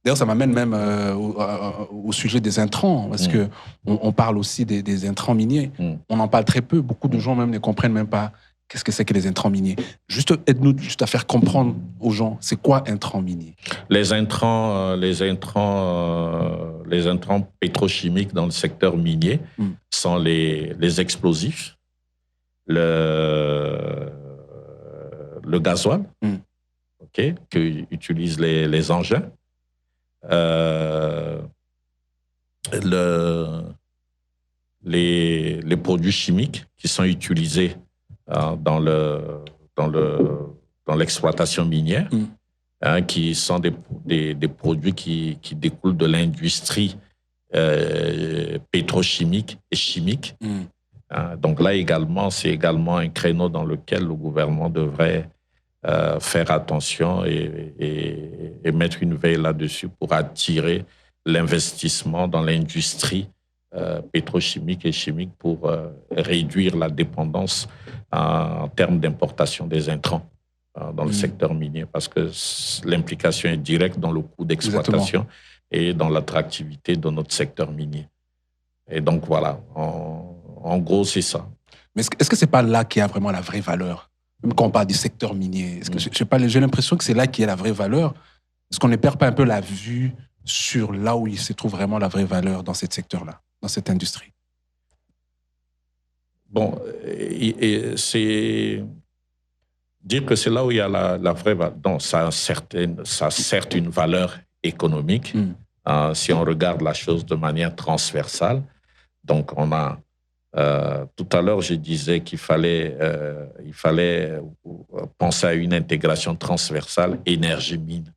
D'ailleurs, ça m'amène même au sujet des intrants, parce que on parle aussi des intrants miniers. On en parle très peu. Beaucoup de gens même ne comprennent même pas qu'est-ce que c'est que les intrants miniers. Juste, aide-nous juste à faire comprendre aux gens, c'est quoi intrants miniers? Les intrants pétrochimiques dans le secteur minier sont les explosifs, le gasoil, que utilisent les engins, les produits chimiques qui sont utilisés dans l'exploitation minière, qui sont des produits qui découlent de l'industrie pétrochimique et chimique. Donc là également, c'est également un créneau dans lequel le gouvernement devrait faire attention et mettre une veille là-dessus pour attirer l'investissement dans l'industrie pétrochimique et chimique pour réduire la dépendance en termes d'importation des intrants dans le secteur minier, parce que l'implication est directe dans le coût d'exploitation et dans l'attractivité de notre secteur minier. Et donc voilà, en gros, c'est ça. Mais est-ce que c'est pas là qu'il y a vraiment la vraie valeur? Même quand on parle du secteur minier, j'ai l'impression que c'est là qu'il y a la vraie valeur. Est-ce qu'on ne perd pas un peu la vue sur là où il se trouve vraiment la vraie valeur dans ce secteur-là, dans cette industrie? Bon, c'est dire que c'est là où il y a la vraie valeur. Donc, ça a certes une valeur économique, si on regarde la chose de manière transversale. Donc, on a tout à l'heure, je disais qu'il fallait penser à une intégration transversale énergie-mine.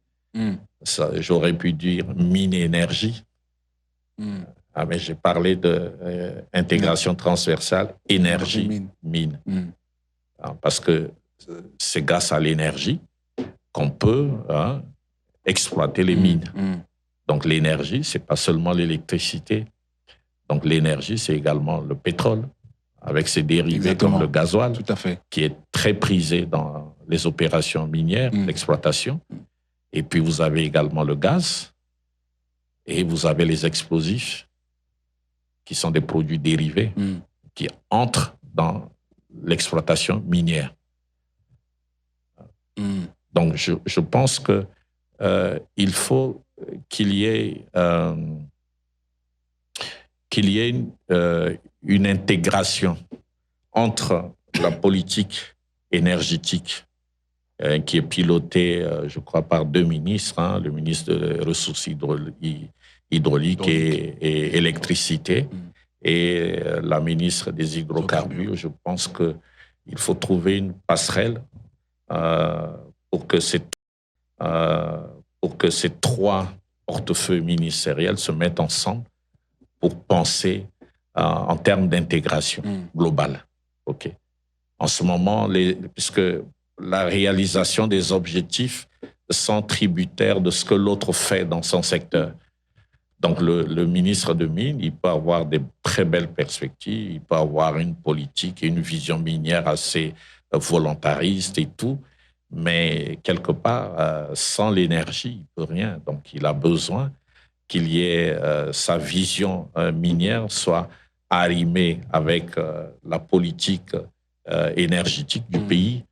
J'aurais pu dire mine-énergie. Mais j'ai parlé d'intégration transversale énergie-mine. Parce que c'est grâce à l'énergie qu'on peut exploiter les mines. Donc l'énergie, ce n'est pas seulement l'électricité. Donc l'énergie, c'est également le pétrole, avec ses dérivés comme le gasoil, tout à fait, qui est très prisé dans les opérations minières, l'exploitation. Et puis vous avez également le gaz, et vous avez les explosifs, qui sont des produits dérivés, qui entrent dans l'exploitation minière. Donc je pense que il faut qu'il y ait une intégration entre la politique énergétique qui est pilotée, je crois, par deux ministres, le ministre des Ressources hydrauliques et électricité et la ministre des Hydrocarbures. Je pense qu'il faut trouver une passerelle pour que ces trois portefeuilles ministériels se mettent ensemble pour penser en termes d'intégration globale. En ce moment, puisque la réalisation des objectifs sont tributaires de ce que l'autre fait dans son secteur. Donc, le ministre de Mines, il peut avoir des très belles perspectives, il peut avoir une politique et une vision minière assez volontariste et tout, Mais quelque part, sans l'énergie, il ne peut rien. Donc, il a besoin qu'il y ait sa vision minière soit arrimée avec la politique énergétique du pays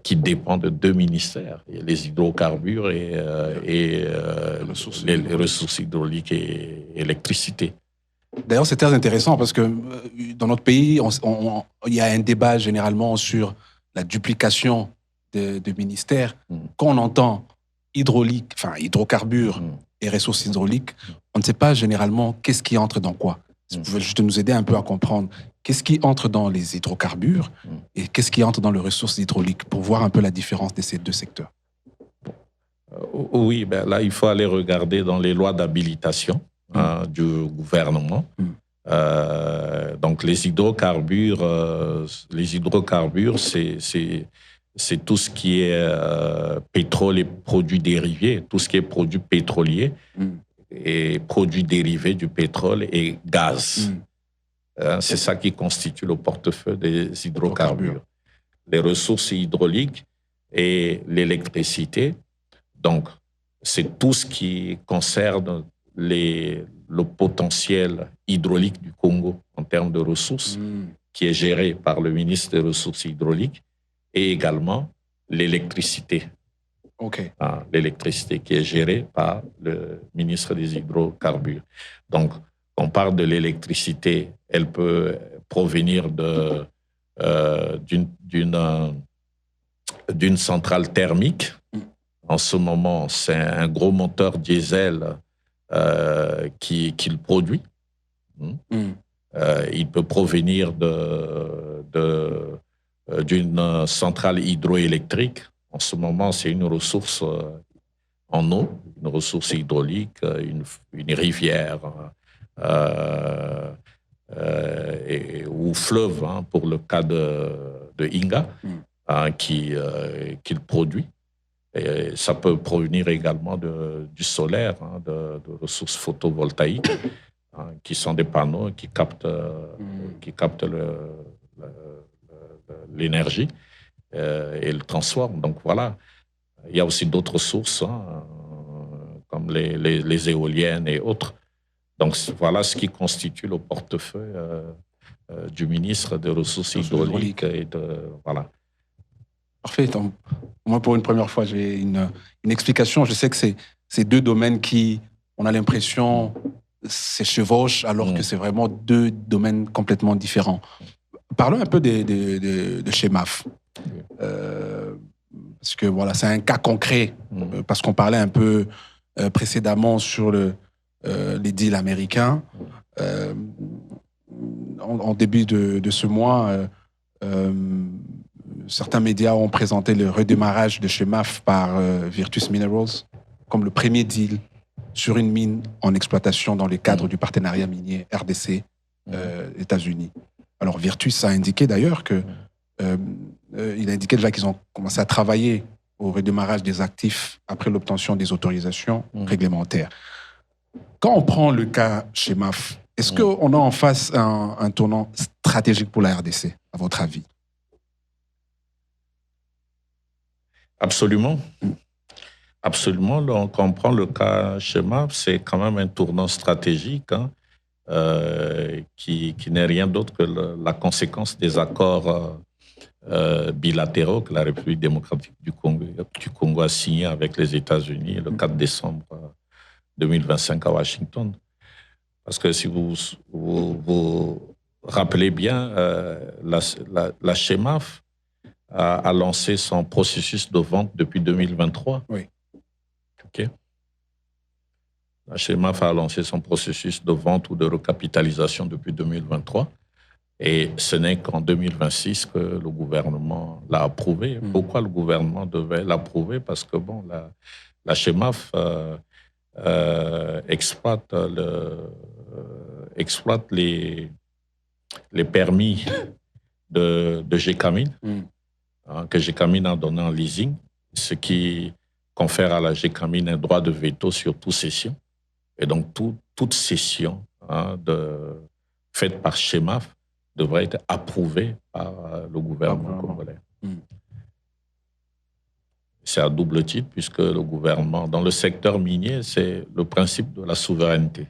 qui dépend de deux ministères, les hydrocarbures et les ressources hydrauliques et électricité. D'ailleurs, c'est très intéressant parce que dans notre pays, il y a un débat généralement sur la duplication de ministères. Quand on entend hydrocarbures et ressources hydrauliques, on ne sait pas généralement qu'est-ce qui entre dans quoi. Si vous pouvez juste nous aider un peu à comprendre qu'est-ce qui entre dans les hydrocarbures et qu'est-ce qui entre dans les ressources hydrauliques pour voir un peu la différence de ces deux secteurs. Oui, ben là, il faut aller regarder dans les lois d'habilitation du gouvernement. Donc, les hydrocarbures, c'est tout ce qui est pétrole et produits dérivés, tout ce qui est produits pétroliers et produits dérivés du pétrole et gaz. C'est ça qui constitue le portefeuille des hydrocarbures. Les ressources hydrauliques et l'électricité, donc c'est tout ce qui concerne le potentiel hydraulique du Congo en termes de ressources, qui est géré par le ministre des Ressources hydrauliques, et également l'électricité. L'électricité qui est gérée par le ministre des Hydrocarbures. Donc, on parle de l'électricité, elle peut provenir d'une centrale thermique. En ce moment, c'est un gros moteur diesel qu'il produit. Il peut provenir d'une centrale hydroélectrique. En ce moment, c'est une ressource en eau, une ressource hydraulique, une rivière ou fleuve, pour le cas de Inga, qu'il produit. Et ça peut provenir également du solaire, de ressources photovoltaïques, qui sont des panneaux qui captent l'énergie et le transforment. Donc voilà, il y a aussi d'autres sources, comme les éoliennes et autres. Donc voilà ce qui constitue le portefeuille du ministre des Ressources hydrauliques. Voilà. Parfait. Donc, moi, pour une première fois, j'ai une explication. Je sais que c'est deux domaines qui, on a l'impression, se chevauchent, alors que c'est vraiment deux domaines complètement différents. Parlons un peu de Chemaf. Parce que voilà, c'est un cas concret, parce qu'on parlait un peu précédemment sur les deals américains. En début de ce mois, certains médias ont présenté le redémarrage de Chemaf par Virtus Minerals comme le premier deal sur une mine en exploitation dans le cadre du partenariat minier RDC-États-Unis. Alors Virtus a indiqué d'ailleurs que il a indiqué déjà qu'ils ont commencé à travailler au redémarrage des actifs après l'obtention des autorisations réglementaires. Quand on prend le cas Chemaf, est-ce qu'on a en face un tournant stratégique pour la RDC, à votre avis? Absolument. Absolument. Donc, quand on prend le cas Chemaf, c'est quand même un tournant stratégique qui n'est rien d'autre que la conséquence des accords bilatéraux que la République démocratique du Congo a signés avec les États-Unis le 4 décembre 2025 à Washington. Parce que si vous rappelez bien, la Chemaf a lancé son processus de vente depuis 2023. Oui. OK. La Chemaf a lancé son processus de vente ou de recapitalisation depuis 2023. Et ce n'est qu'en 2026 que le gouvernement l'a approuvé. Pourquoi le gouvernement devait l'approuver? Parce que bon, la Chemaf exploite les permis de Gécamine, que Gécamine a donné en leasing, ce qui confère à la Gécamine un droit de veto sur toute cession. Et donc, toute cession faite par Chemaf devrait être approuvée par le gouvernement congolais. C'est à double titre, puisque le gouvernement, dans le secteur minier, c'est le principe de la souveraineté.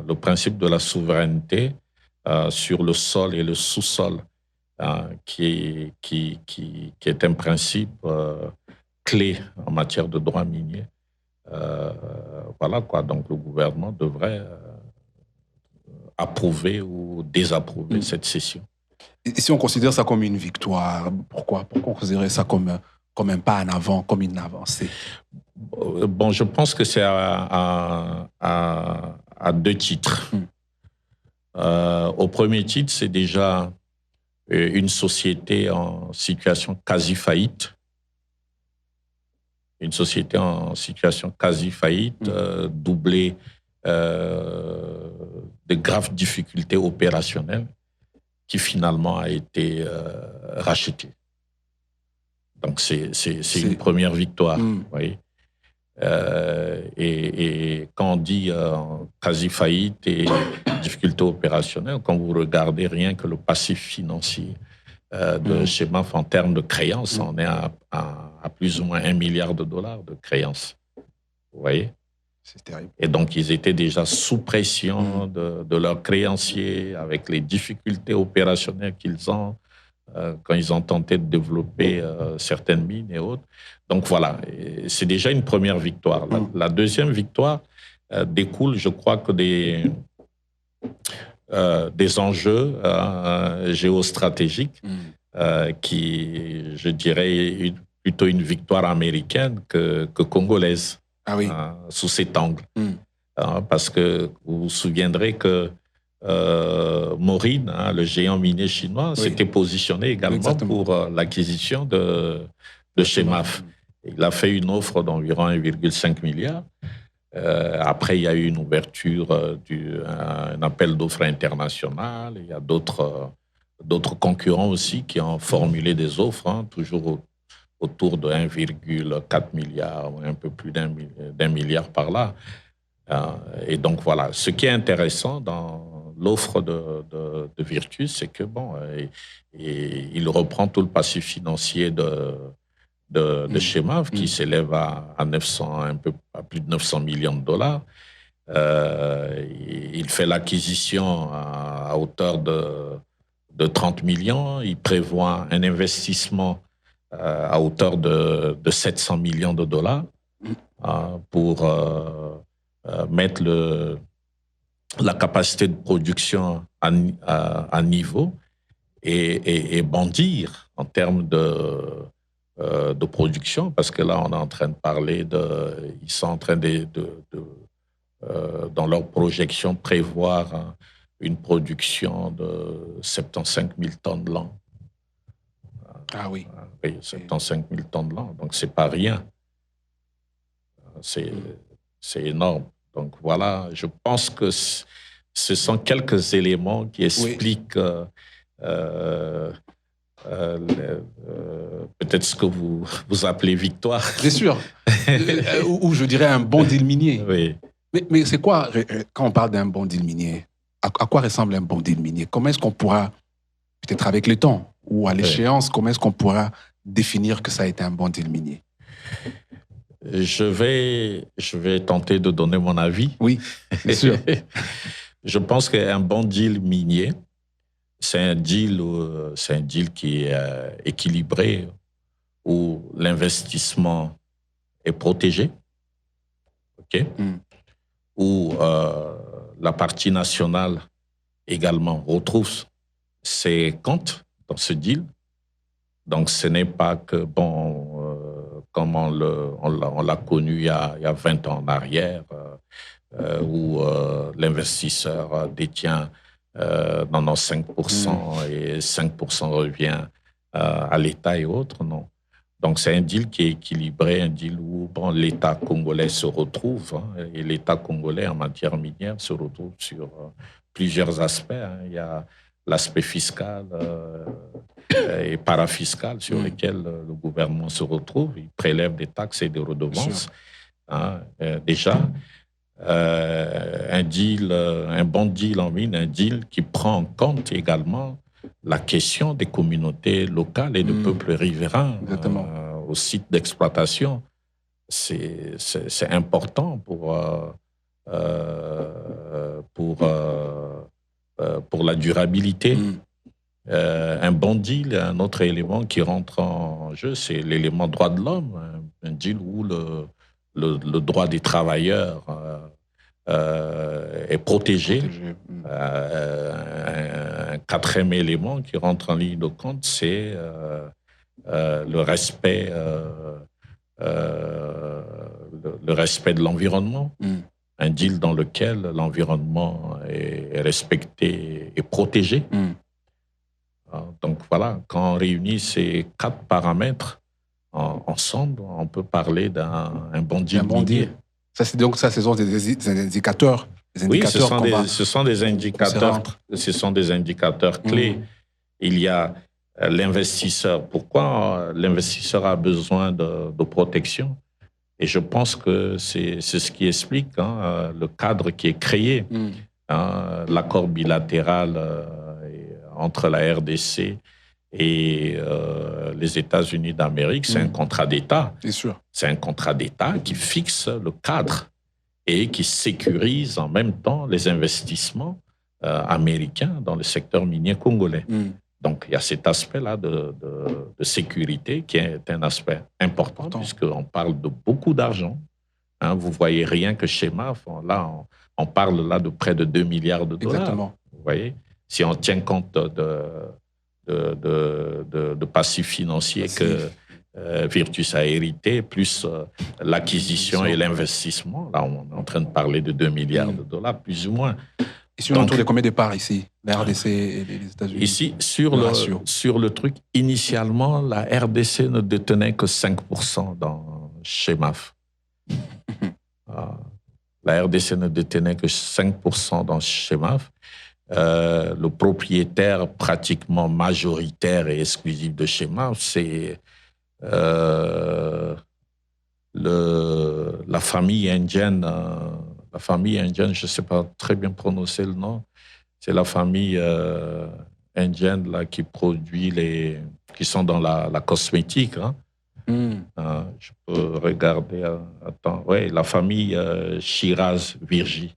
Le principe de la souveraineté sur le sol et le sous-sol, qui est un principe clé en matière de droit minier. Voilà quoi. Donc le gouvernement devrait approuver ou désapprouver cette cession. Et si on considère ça comme une victoire, pourquoi considérer ça comme un pas en avant, comme une avancée? Bon, je pense que c'est à deux titres. Au premier titre, c'est déjà une société en situation quasi-faillite. Une société en situation quasi-faillite, doublée de graves difficultés opérationnelles, qui finalement a été rachetée. Donc c'est une première victoire. Vous voyez. Et quand on dit quasi-faillite et difficultés opérationnelles, quand vous regardez rien que le passif financier de Chemaf en termes de créances, on est à plus ou moins $1 milliard de créances. Vous voyez? C'est terrible. Et donc, ils étaient déjà sous pression de leurs créanciers, avec les difficultés opérationnelles qu'ils ont quand ils ont tenté de développer certaines mines et autres. Donc voilà, c'est déjà une première victoire. La deuxième victoire découle, je crois, que des enjeux géostratégiques qui, je dirais, plutôt une victoire américaine que congolaise. Ah oui. Sous cet angle. Parce que vous vous souviendrez que Maureen, le géant minier chinois, s'était positionné également pour l'acquisition de Chemaf. Il a fait une offre d'environ 1,5 milliard. Après, il y a eu une ouverture, un appel d'offres international. Il y a d'autres concurrents aussi qui ont formulé des offres, toujours autour de 1,4 milliard, ou un peu plus d'un milliard par là. Et donc voilà, ce qui est intéressant dans l'offre de Virtus, c'est que il reprend tout le passif financier de Chemaf, qui s'élève à plus de 900 millions de dollars. Il fait l'acquisition à hauteur de 30 millions. Il prévoit un investissement à hauteur de 700 millions de dollars pour mettre la capacité de production à niveau et bondir en termes de production, parce que là, on est en train de parler ils sont en train dans leur projection, prévoir une production de 75 000 tonnes l'an. Ah oui. Oui, 75 000 tonnes l'an, donc c'est pas rien. C'est énorme. Donc voilà, je pense que ce sont quelques éléments qui expliquent peut-être ce que vous appelez victoire. Bien sûr. Ou je dirais un bon deal minier. Oui. Mais c'est quoi, quand on parle d'un bon deal minier, à quoi ressemble un bon deal minier? Comment est-ce qu'on pourra, peut-être avec le temps, ou à l'échéance, comment est-ce qu'on pourra définir que ça a été un bon deal minier? Je vais tenter de donner mon avis. Oui, bien sûr. Je pense qu'un bon deal minier, c'est un deal qui est équilibré, où l'investissement est protégé, où la partie nationale également retrouve ses comptes dans ce deal. Donc, ce n'est pas que, comme on l'a connu il y a 20 ans en arrière, où l'investisseur détient 5% et 5% revient à l'État et autres, non. Donc, c'est un deal qui est équilibré, un deal où l'État congolais se retrouve, et l'État congolais en matière minière se retrouve sur plusieurs aspects. Il y a l'aspect fiscal et parafiscal sur lesquels le gouvernement se retrouve. Il prélève des taxes et des redevances. Déjà, un bon deal en mine, un deal qui prend en compte également la question des communautés locales et des peuples riverains au site d'exploitation, c'est important pour la durabilité. Un bon deal, un autre élément qui rentre en jeu, c'est l'élément droit de l'homme. Un deal où le droit des travailleurs est protégé. Un quatrième élément qui rentre en ligne de compte, c'est le respect de l'environnement. Un deal dans lequel l'environnement est respecté et protégé. Donc voilà, quand on réunit ces 4 paramètres ensemble, on peut parler d'un bon deal minier. Ça, ce sont des indicateurs. Oui, ce sont des indicateurs clés. Il y a l'investisseur. Pourquoi l'investisseur a besoin de protection? Et je pense que c'est ce qui explique le cadre qui est créé. L'accord bilatéral entre la RDC et les États-Unis d'Amérique, c'est un contrat d'État. C'est sûr. C'est un contrat d'État qui fixe le cadre et qui sécurise en même temps les investissements américains dans le secteur minier congolais. Donc, il y a cet aspect-là de sécurité qui est un aspect important puisqu'on parle de beaucoup d'argent. Vous voyez rien que chez MAF, là, on parle là de près de 2 milliards de dollars. Exactement. Vous voyez, si on tient compte de passifs financiers que Virtus a hérité, plus l'acquisition et l'investissement, là, on est en train de parler de 2 milliards de dollars, plus ou moins. Et sur l'entour de combien de parts ici, la RDC et les États-Unis? Ici, sur le truc, initialement, la RDC ne détenait que 5% chez MAF. La RDC ne détenait que 5% dans chez MAF. Le propriétaire pratiquement majoritaire et exclusif de chez MAF, c'est la famille indienne. La famille indienne, je ne sais pas très bien prononcer le nom, c'est la famille indienne là, qui produit qui sont dans la cosmétique. Je peux regarder. Attends, ouais, la famille Shiraz-Virgi.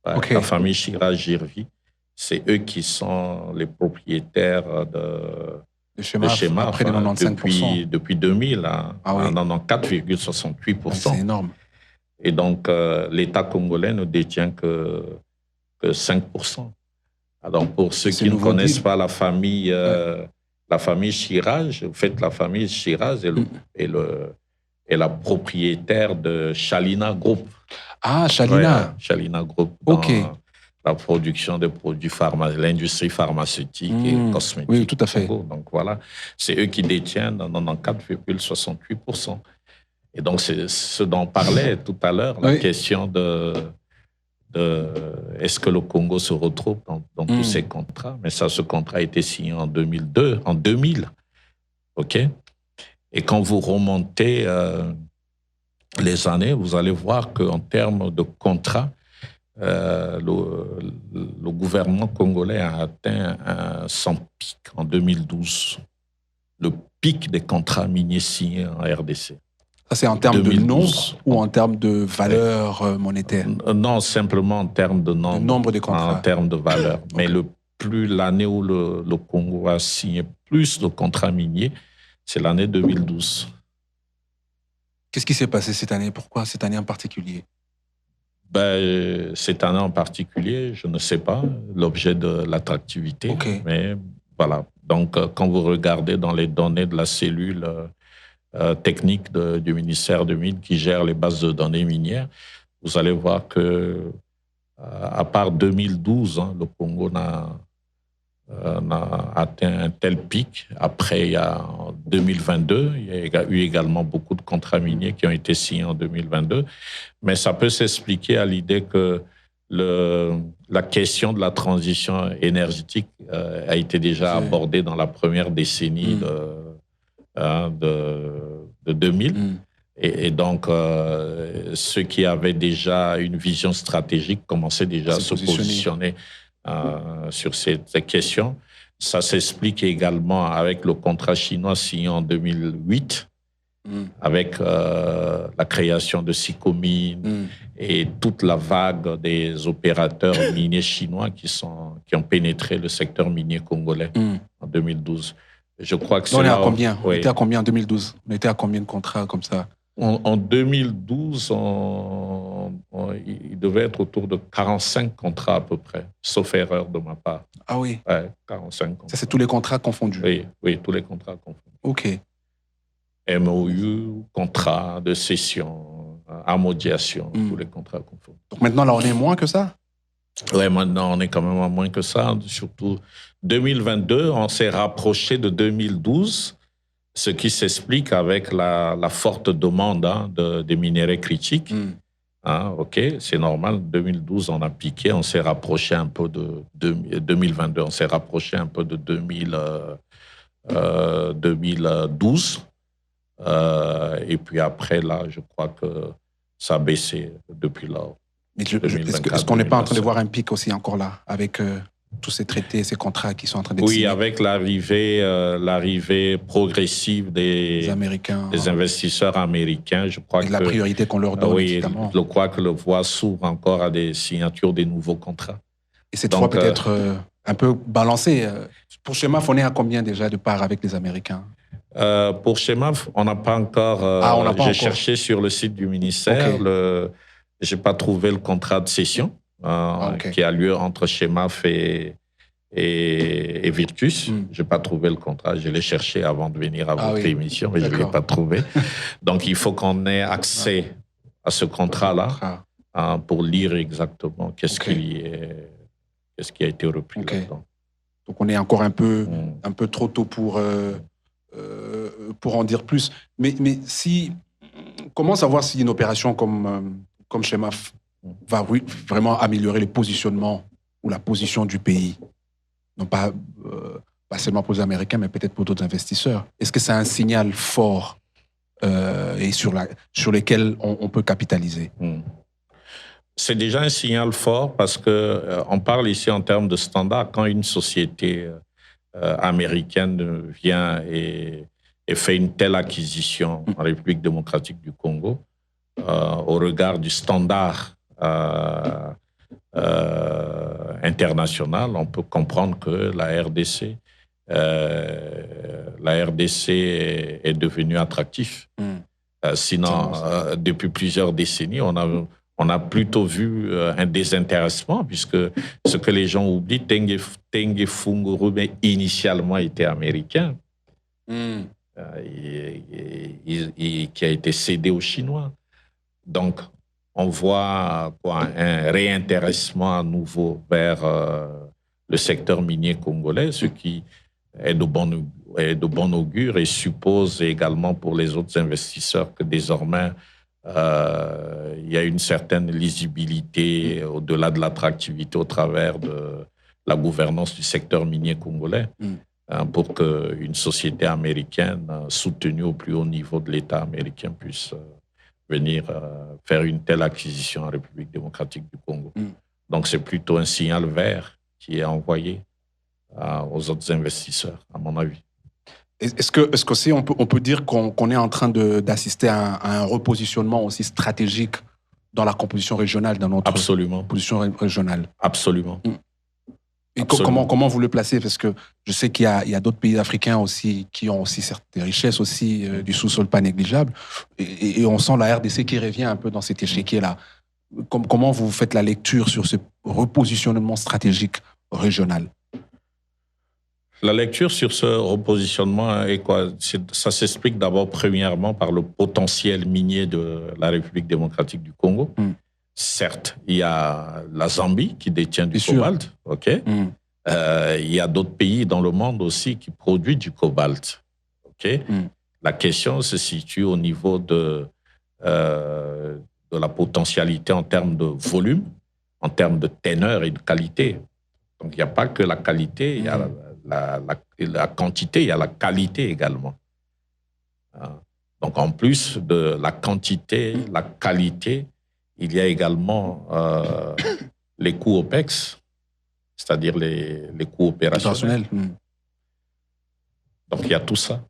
Ouais, la famille Shiraz-Virgi, c'est eux qui sont les propriétaires de chez MAF après les 95%. depuis 2000, en 94,68%. C'est énorme. Et donc, l'État congolais ne détient que 5%. Alors, pour ceux qui ne connaissent pas la famille Shiraz, en fait, la famille Shiraz est la propriétaire de Shalina Group. Ah, Shalina. Ouais, Shalina Group. Dans la production de produits l'industrie pharmaceutique et cosmétique. Oui, tout à fait. Donc, voilà, c'est eux qui détiennent 94,68%. Et donc, c'est ce dont on parlait tout à l'heure, la question de est-ce que le Congo se retrouve dans tous ces contrats. Mais ça, ce contrat a été signé en 2000. OK? Et quand vous remontez les années, vous allez voir qu'en termes de contrats, le gouvernement congolais a atteint son pic en 2012. Le pic des contrats miniers signés en RDC. Ça, c'est en termes 2012. De nombre ou en termes de valeur monétaire? Non, simplement en termes de nombre. Le nombre de contrats. En termes de valeur. Mais l'année où le Congo a signé plus de contrats miniers, c'est l'année 2012. Qu'est-ce qui s'est passé cette année? Pourquoi cette année en particulier? Cette année en particulier, je ne sais pas, l'objet de l'attractivité. Mais voilà. Donc, quand vous regardez dans les données de la cellule technique du ministère de Mines qui gère les bases de données minières, vous allez voir que, à part 2012, le Congo n'a atteint un tel pic. Après, en 2022, il y a eu également beaucoup de contrats miniers qui ont été signés en 2022. Mais ça peut s'expliquer à l'idée que la question de la transition énergétique a été déjà abordée dans la première décennie de 2000. Et donc, ceux qui avaient déjà une vision stratégique commençaient déjà à se positionner sur ces questions. Ça s'explique également avec le contrat chinois signé en 2008, avec la création de Sicomine et toute la vague des opérateurs miniers chinois qui ont pénétré le secteur minier congolais en 2012. Je crois que on est à combien? On était à combien en 2012? On était à combien de contrats comme ça? En 2012, il devait être autour de 45 contrats à peu près, sauf erreur de ma part. Ah oui? Ouais, 45 contrats. Ça, c'est tous les contrats confondus? Oui, tous les contrats confondus. OK. MOU, contrat de cession, amodiation, tous les contrats confondus. Donc maintenant, là, on est moins que ça? Oui, maintenant, on est quand même à moins que ça. Surtout 2022, on s'est rapproché de 2012, ce qui s'explique avec la forte demande des minéraux critiques. OK, c'est normal. 2012, on a piqué, on s'est rapproché un peu de 2022, on s'est rapproché un peu de 2012. Et puis après, là, je crois que ça a baissé depuis là. Est-ce qu'on n'est pas en train de voir un pic aussi encore là, avec tous ces traités, ces contrats qui sont en train d'être signés? Oui, avec l'arrivée progressive des Américains, des investisseurs américains, je crois que la priorité qu'on leur donne, évidemment. Je crois que le voie s'ouvre encore à des signatures des nouveaux contrats. Et cette fois peut-être un peu balancé. Pour Chemaf, on est à combien déjà de part avec les Américains? Pour Chemaf, on n'a pas encore. J'ai cherché sur le site du ministère. Okay. Je n'ai pas trouvé le contrat de cession qui a lieu entre Chemaf et Virtus. Je n'ai pas trouvé le contrat. Je l'ai cherché avant de venir à votre émission, mais je ne l'ai pas trouvé. Donc, il faut qu'on ait accès à ce contrat-là pour lire exactement qu'est-ce qui a été repris là-dedans. Donc, on est encore un peu trop tôt pour en dire plus. Mais comment savoir si une opération comme Chemaf va vraiment améliorer le positionnement ou la position du pays? Non pas seulement pour les Américains, mais peut-être pour d'autres investisseurs. Est-ce que c'est un signal fort et sur lequel on peut capitaliser? C'est déjà un signal fort parce qu'on parle ici en termes de standards. Quand une société américaine vient et fait une telle acquisition en République démocratique du Congo, au regard du standard international, on peut comprendre que la RDC est devenue attractive. Sinon, depuis plusieurs décennies, on a plutôt vu un désintéressement, puisque ce que les gens oublient, Tengue Fungurume initialement était américain, qui a été cédé aux Chinois. Donc, on voit un réintéressement à nouveau vers le secteur minier congolais, ce qui est de bon augure et suppose également pour les autres investisseurs que désormais, il y a une certaine lisibilité au-delà de l'attractivité au travers de la gouvernance du secteur minier congolais pour qu'une société américaine soutenue au plus haut niveau de l'État américain puisse venir faire une telle acquisition en République démocratique du Congo. Donc, c'est plutôt un signal vert qui est envoyé aux autres investisseurs, à mon avis. Est-ce que aussi on peut dire qu'on est en train d'assister à un repositionnement aussi stratégique dans la composition régionale, dans notre position régionale? Absolument. Et comment vous le placez? Parce que je sais qu'il y a d'autres pays africains aussi qui ont aussi certaines richesses aussi du sous-sol pas négligeable. Et on sent la RDC qui revient un peu dans cet échiquier-là. Comment vous faites la lecture sur ce repositionnement stratégique régional? La lecture sur ce repositionnement est quoi? Ça s'explique d'abord premièrement par le potentiel minier de la République démocratique du Congo. Certes, il y a la Zambie qui détient du cobalt. Okay. Il y a d'autres pays dans le monde aussi qui produisent du cobalt. Okay. La question se situe au niveau de la potentialité en termes de volume, en termes de teneur et de qualité. Donc, il n'y a pas que la qualité, il y a la quantité, il y a la qualité également. Donc, en plus de la quantité, la qualité, il y a également les coûts OPEX, c'est-à-dire les coûts opérationnels. Donc, il y a tout ça.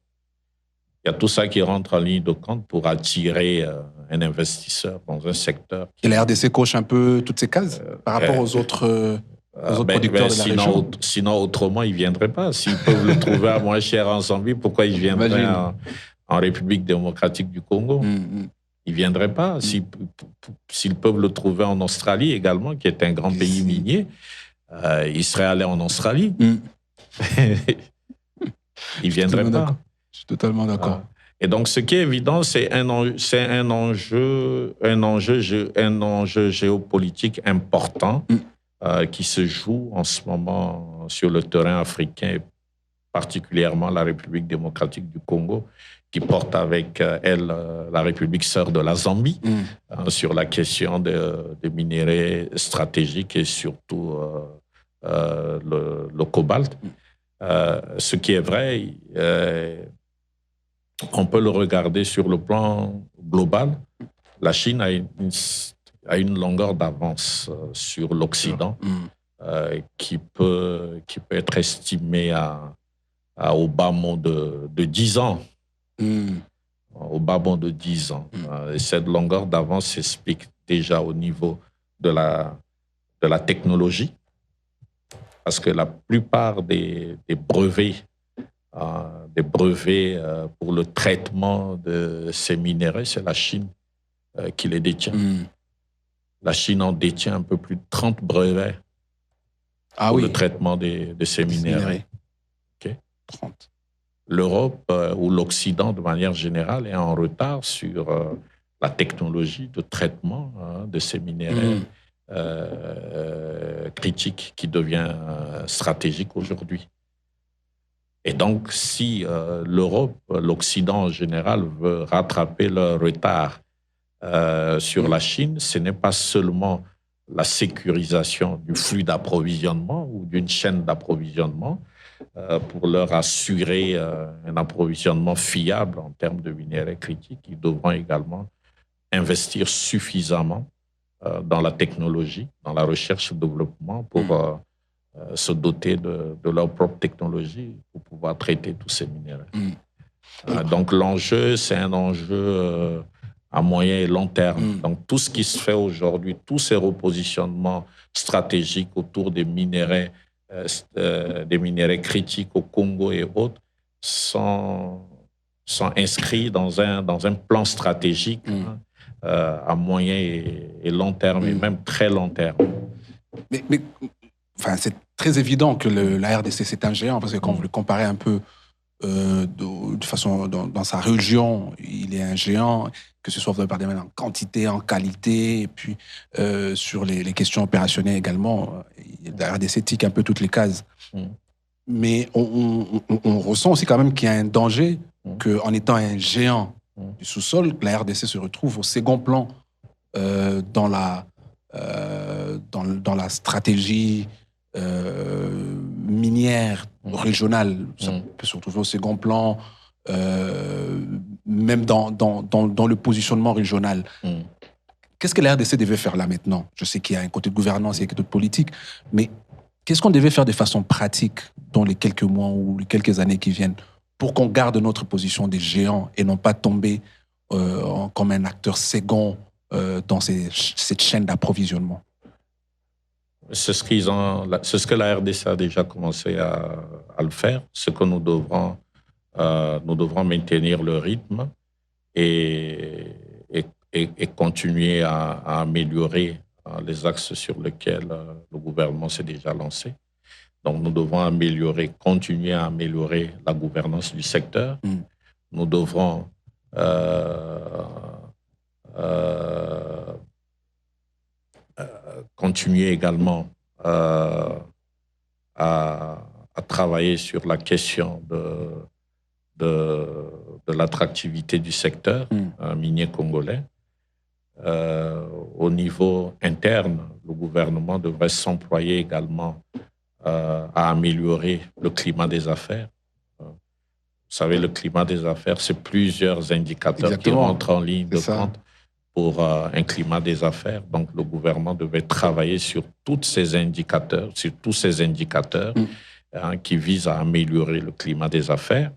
Il y a tout ça qui rentre en ligne de compte pour attirer un investisseur dans un secteur. Et la RDC coche un peu toutes ces cases par rapport aux autres producteurs de la région. Sinon, autrement, ils ne viendraient pas. S'ils peuvent le trouver à moins cher en Zambie, pourquoi ils viendraient en République démocratique du Congo? Ils ne viendraient pas. S'ils peuvent le trouver en Australie également, qui est un grand pays minier, ils seraient allés en Australie. Ils ne viendraient pas. Je suis totalement d'accord. Et donc, ce qui est évident, c'est un enjeu géopolitique important qui se joue en ce moment sur le terrain africain, et particulièrement la République démocratique du Congo, qui porte avec elle la République sœur de la Zambie sur la question des minéraux stratégiques et surtout le cobalt. Ce qui est vrai, on peut le regarder sur le plan global. La Chine a une longueur d'avance sur l'Occident qui peut être estimée au bas mot de 10 ans. Au bas mot de 10 ans. Et cette longueur d'avance s'explique déjà au niveau de la technologie, parce que la plupart des brevets pour le traitement de ces minéraux, c'est la Chine qui les détient. La Chine en détient un peu plus de 30 brevets pour le traitement de ces minéraux. Okay. 30. L'Europe ou l'Occident, de manière générale, est en retard sur la technologie de traitement de ces minéraux critiques qui devient stratégique aujourd'hui. Et donc, si l'Europe, l'Occident en général, veut rattraper leur retard sur la Chine, ce n'est pas seulement la sécurisation du flux d'approvisionnement ou d'une chaîne d'approvisionnement pour leur assurer un approvisionnement fiable en termes de minéraux critiques. Ils devront également investir suffisamment dans la technologie, dans la recherche et développement pour se doter de leur propre technologie pour pouvoir traiter tous ces minéraux. Donc l'enjeu, c'est un enjeu à moyen et long terme. Donc tout ce qui se fait aujourd'hui, tous ces repositionnements stratégiques autour des minéraux critiques au Congo et autres sont inscrits dans un plan stratégique à moyen et long terme, et même très long terme. Mais enfin, c'est très évident que la RDC, c'est un géant, parce que quand vous le comparez un peu de façon dans sa région, il est un géant, que ce soit en quantité, en qualité, et puis sur les questions opérationnelles également. La RDC tique un peu toutes les cases. Mais on ressent aussi quand même qu'il y a un danger qu'en étant un géant du sous-sol, la RDC se retrouve au second plan dans la stratégie minière régionale. Ça peut se retrouver au second plan, même dans le positionnement régional. Qu'est-ce que la RDC devait faire là maintenant? Je sais qu'il y a un côté de gouvernance, il y a un côté de politique, mais qu'est-ce qu'on devait faire de façon pratique dans les quelques mois ou les quelques années qui viennent pour qu'on garde notre position des géants et non pas tomber comme un acteur second dans cette chaîne d'approvisionnement? C'est ce que la RDC a déjà commencé à le faire, ce que nous devrons maintenir le rythme et continuer à améliorer les axes sur lesquels le gouvernement s'est déjà lancé. Donc nous devons continuer à améliorer la gouvernance du secteur. Nous devrons continuer également à travailler sur la question de l'attractivité du secteur minier congolais. Au niveau interne, le gouvernement devrait s'employer également à améliorer le climat des affaires. Vous savez, le climat des affaires, c'est plusieurs indicateurs qui rentrent en ligne de compte pour un climat des affaires. Donc, le gouvernement devait travailler sur tous ces indicateurs qui visent à améliorer le climat des affaires.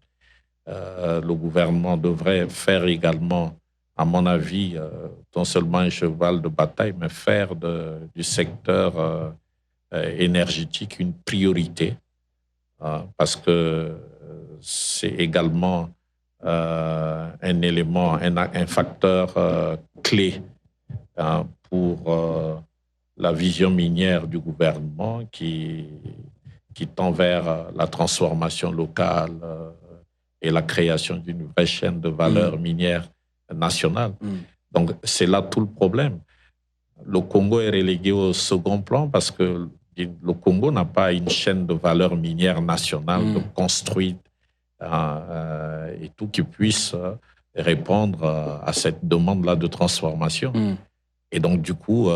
le gouvernement devrait faire également, à mon avis, non seulement un cheval de bataille, mais faire du secteur énergétique une priorité, parce que c'est également un élément, un facteur clé pour la vision minière du gouvernement qui tend vers la transformation locale et la création d'une vraie chaîne de valeur minière nationale. Donc, c'est là tout le problème. Le Congo est relégué au second plan parce que le Congo n'a pas une chaîne de valeur minière nationale de construite et tout qui puisse répondre à cette demande-là de transformation. Et donc, du coup,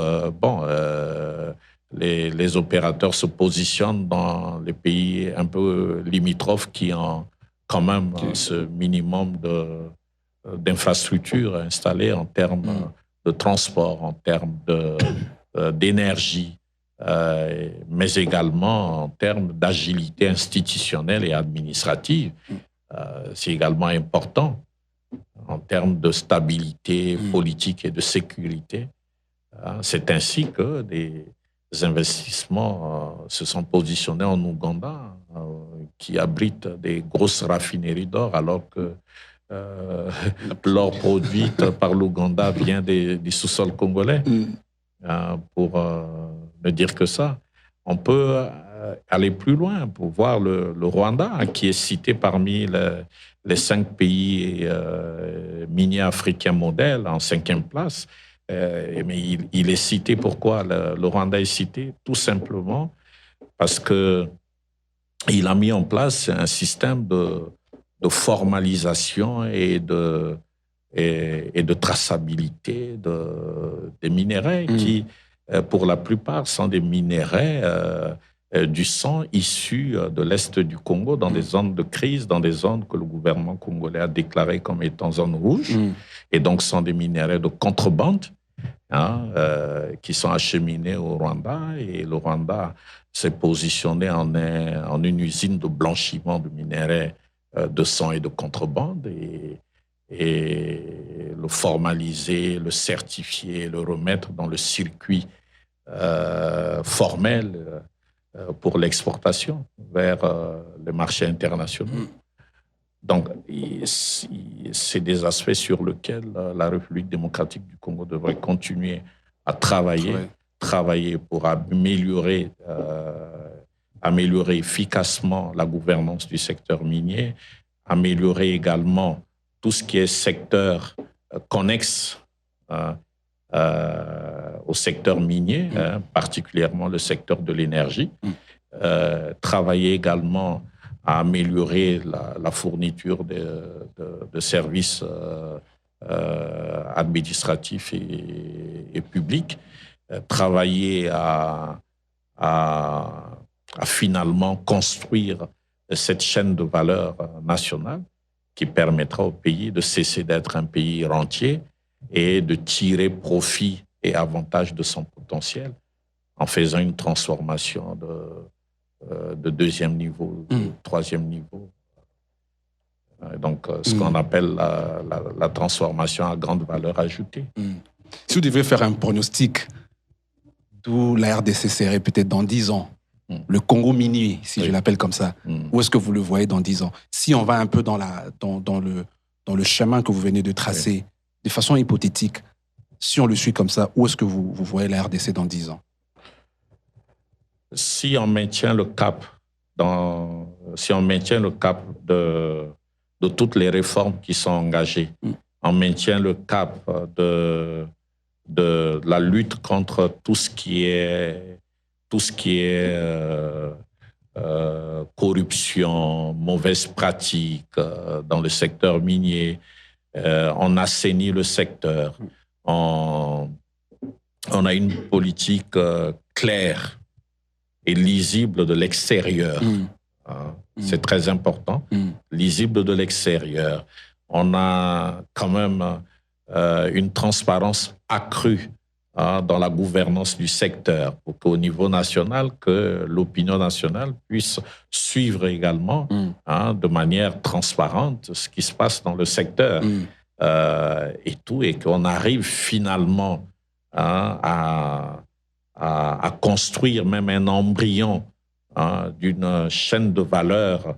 les opérateurs se positionnent dans les pays un peu limitrophes qui ont quand même ce minimum d'infrastructures installées en termes de transport, en termes d'énergie, mais également en termes d'agilité institutionnelle et administrative. C'est également important en termes de stabilité politique et de sécurité. C'est ainsi que des investissements se sont positionnés en Ouganda, qui abrite des grosses raffineries d'or, alors que l'or produite par l'Ouganda vient du sous-sol congolais. Pour ne dire que ça, on peut aller plus loin pour voir le Rwanda, qui est cité parmi les 5 pays miniers africains modèles, en 5e place. Mais il est cité, pourquoi le Rwanda est cité? Tout simplement parce qu'il a mis en place un système de formalisation et de traçabilité des minéraux qui, pour la plupart, sont des minéraux du sang issus de l'Est du Congo, dans des zones de crise, dans des zones que le gouvernement congolais a déclarées comme étant zones rouges, et donc sont des minéraux de contrebande qui sont acheminés au Rwanda, et le Rwanda s'est positionné en une usine de blanchiment de minéraux de sang et de contrebande, et le formaliser, le certifier, le remettre dans le circuit formel pour l'exportation vers les marchés internationaux. Donc, c'est des aspects sur lesquels la République démocratique du Congo devrait continuer à travailler pour améliorer efficacement la gouvernance du secteur minier, améliorer également tout ce qui est secteur connexe au secteur minier, particulièrement le secteur de l'énergie. Travailler également à améliorer la fourniture de services administratifs et publics. Travailler à finalement construire cette chaîne de valeur nationale qui permettra au pays de cesser d'être un pays rentier et de tirer profit et avantage de son potentiel en faisant une transformation de 2e niveau, 3e niveau. Donc, ce qu'on appelle la transformation à grande valeur ajoutée. Si vous devez faire un pronostic d'où la RDC serait peut-être dans 10 ans, le Congo minier, si je l'appelle comme ça, où est-ce que vous le voyez dans 10 ans? Si on va un peu dans le chemin que vous venez de tracer, de façon hypothétique, si on le suit comme ça, où est-ce que vous voyez la RDC dans 10 ans? Si on maintient le cap, de toutes les réformes qui sont engagées, on maintient le cap de la lutte contre tout ce qui est corruption, mauvaises pratiques dans le secteur minier, on assainit le secteur, on a une politique claire et lisible de l'extérieur. C'est très important, lisible de l'extérieur. On a quand même une transparence accrue dans la gouvernance du secteur, pour qu'au niveau national, que l'opinion nationale puisse suivre également de manière transparente ce qui se passe dans le secteur et tout, et qu'on arrive finalement à construire même un embryon d'une chaîne de valeur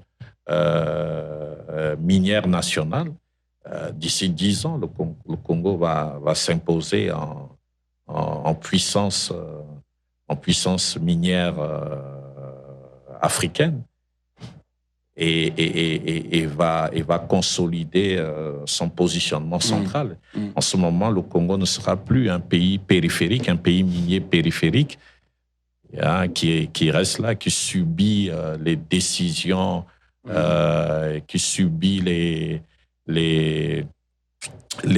minière nationale. D'ici 10 ans, le Congo va s'imposer en puissance minière africaine et va consolider son positionnement central. En ce moment, le Congo ne sera plus un pays périphérique, un pays minier périphérique qui reste là, qui subit les décisions, qui subit les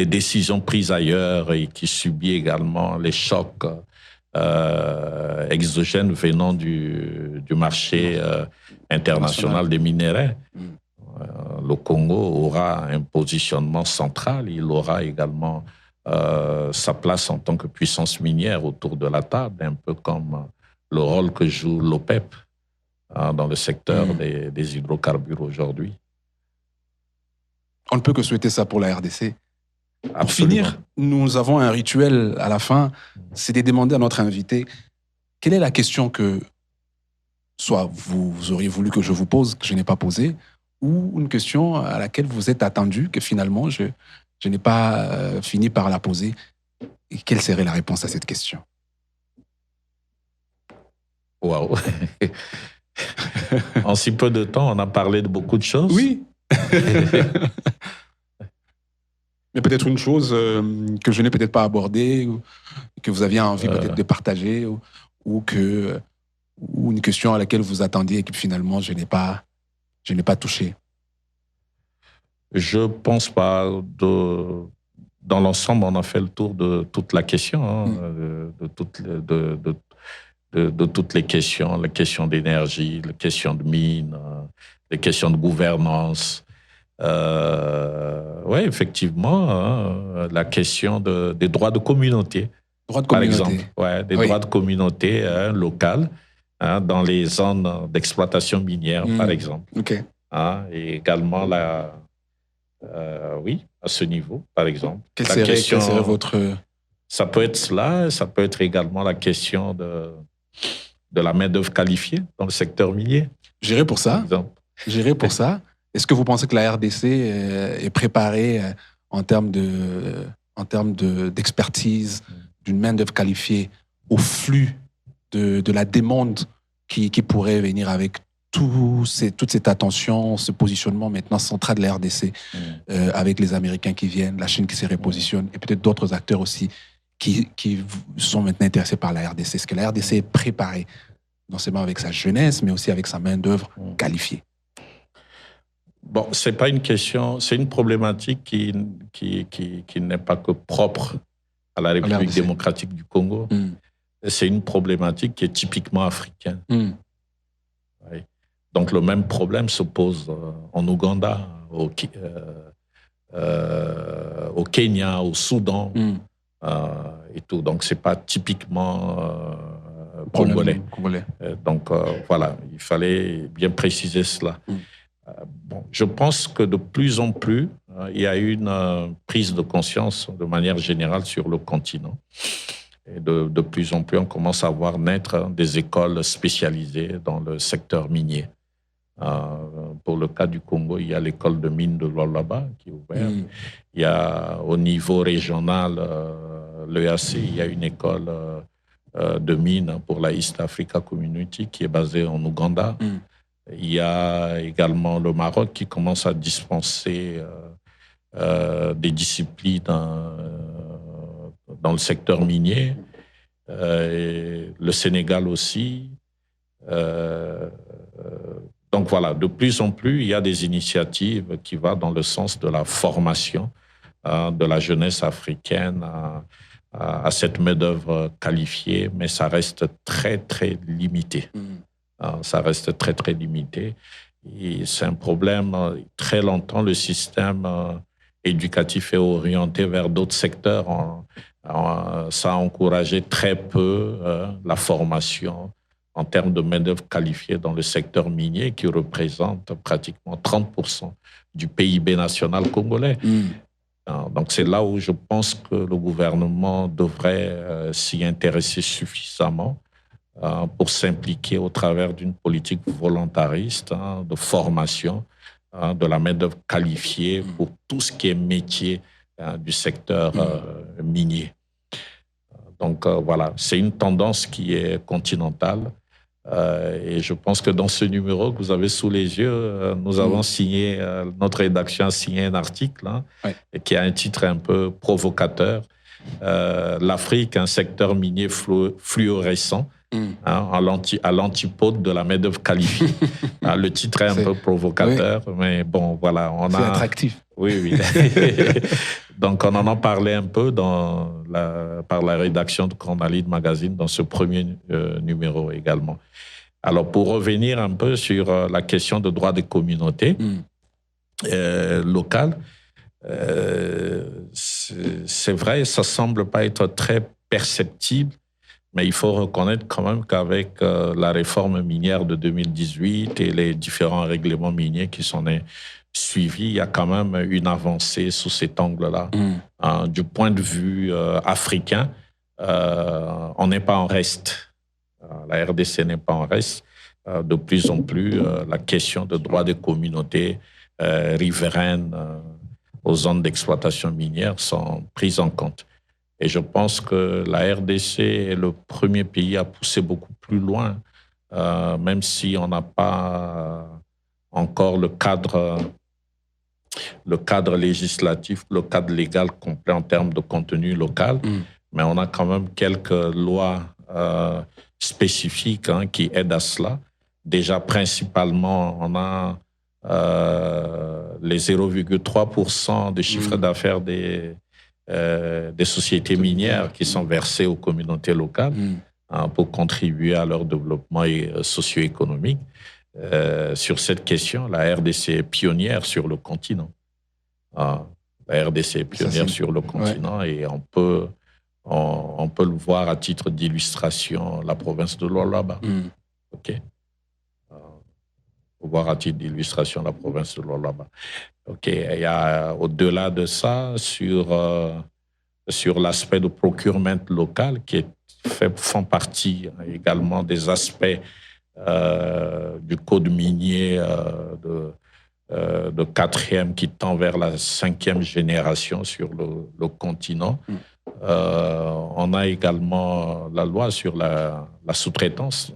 décisions prises ailleurs et qui subit également les chocs exogènes venant du marché international des minéraux. Le Congo aura un positionnement central, il aura également sa place en tant que puissance minière autour de la table, un peu comme le rôle que joue l'OPEP dans le secteur des hydrocarbures aujourd'hui. On ne peut que souhaiter ça pour la RDC. Absolument. Pour finir, nous avons un rituel à la fin, c'est de demander à notre invité quelle est la question que soit vous auriez voulu que je vous pose, que je n'ai pas posée, ou une question à laquelle vous êtes attendu, que finalement je n'ai pas fini par la poser. Et quelle serait la réponse à cette question? Waouh. En si peu de temps, on a parlé de beaucoup de choses. Oui. Mais peut-être une chose que je n'ai peut-être pas abordée, ou que vous aviez envie peut-être de partager, ou une question à laquelle vous attendiez et que finalement je n'ai pas touché. Je pense pas. Dans l'ensemble, on a fait le tour de toute la question, de toutes les questions d'énergie, les questions de mines, les questions de gouvernance. Oui, effectivement, la question des droits de communauté. Par exemple, droits de communauté locales dans les zones d'exploitation minière, par exemple. Okay. Et également, oui, à ce niveau, par exemple. Quelle serait votre... Ça peut être cela, ça peut être également la question de la main-d'œuvre qualifiée dans le secteur minier. J'irai pour ça. Est-ce que vous pensez que la RDC est préparée en termes d'expertise, d'une main-d'œuvre qualifiée au flux de la demande qui pourrait venir avec toute cette attention, ce positionnement maintenant central de la RDC, avec les Américains qui viennent, la Chine qui se repositionne, et peut-être d'autres acteurs aussi qui sont maintenant intéressés par la RDC? Est-ce que la RDC est préparée, non seulement avec sa jeunesse, mais aussi avec sa main-d'œuvre qualifiée? Bon, c'est pas une question, c'est une problématique qui n'est pas que propre à la République démocratique du Congo. C'est une problématique qui est typiquement africaine. Oui. Donc le même problème se pose en Ouganda, au Kenya, au Soudan et tout. Donc c'est pas typiquement congolais. Donc voilà, il fallait bien préciser cela. Bon, je pense que de plus en plus, il y a une prise de conscience de manière générale sur le continent. Et de plus en plus, on commence à voir naître des écoles spécialisées dans le secteur minier. Pour le cas du Congo, il y a l'école de mine de Lualaba qui est ouverte. Il y a au niveau régional, l'EAC, il y a une école de mine pour la East Africa Community qui est basée en Ouganda. Il y a également le Maroc qui commence à dispenser des disciplines dans le secteur minier. Le Sénégal aussi. Donc voilà, de plus en plus, il y a des initiatives qui vont dans le sens de la formation de la jeunesse africaine à cette main-d'œuvre qualifiée, mais ça reste très, très limité. Ça reste très, très limité. Et c'est un problème. Très longtemps, le système éducatif est orienté vers d'autres secteurs Ça a encouragé très peu la formation en termes de main-d'œuvre qualifiée dans le secteur minier qui représente pratiquement 30% du PIB national congolais. Donc c'est là où je pense que le gouvernement devrait s'y intéresser suffisamment pour s'impliquer au travers d'une politique volontariste de formation de la main-d'œuvre qualifiée pour tout ce qui est métier du secteur minier. Donc voilà, c'est une tendance qui est continentale. Et je pense que dans ce numéro que vous avez sous les yeux, nous avons signé, notre rédaction a signé un article qui a un titre un peu provocateur. L'Afrique, un secteur minier fluorescent, à l'antipode de la main-d'œuvre qualifiée. Le titre est un peu provocateur, mais bon, voilà. C'est attractif. Oui. Donc, on en a parlé un peu par la rédaction de Cornaline Magazine dans ce premier numéro également. Alors, pour revenir un peu sur la question de droits des communautés locales, c'est vrai, ça semble pas être très perceptible, mais il faut reconnaître quand même qu'avec la réforme minière de 2018 et les différents règlements miniers qui s'en est suivi, il y a quand même une avancée sous cet angle-là. Du point de vue africain, on n'est pas en reste. La RDC n'est pas en reste. De plus en plus, la question de droits des communautés riveraines aux zones d'exploitation minière sont prises en compte. Et je pense que la RDC est le premier pays à pousser beaucoup plus loin, même si on n'a pas encore le cadre législatif, le cadre légal complet en termes de contenu local, mais on a quand même quelques lois spécifiques qui aident à cela. Déjà, principalement, on a les 0,3% de chiffre d'affaires des sociétés minières qui sont versées aux communautés locales pour contribuer à leur développement socio-économique. Sur cette question, la RDC est pionnière sur le continent. La RDC est pionnière sur le continent et on peut le voir à titre d'illustration, la province de Lualaba. OK. On peut voir à titre d'illustration la province de Lualaba. OK. Il y a au-delà de ça, sur l'aspect de procurement local qui font partie également des aspects du code minier de 4e qui tend vers la 5e génération sur le continent. On a également la loi sur la sous-traitance.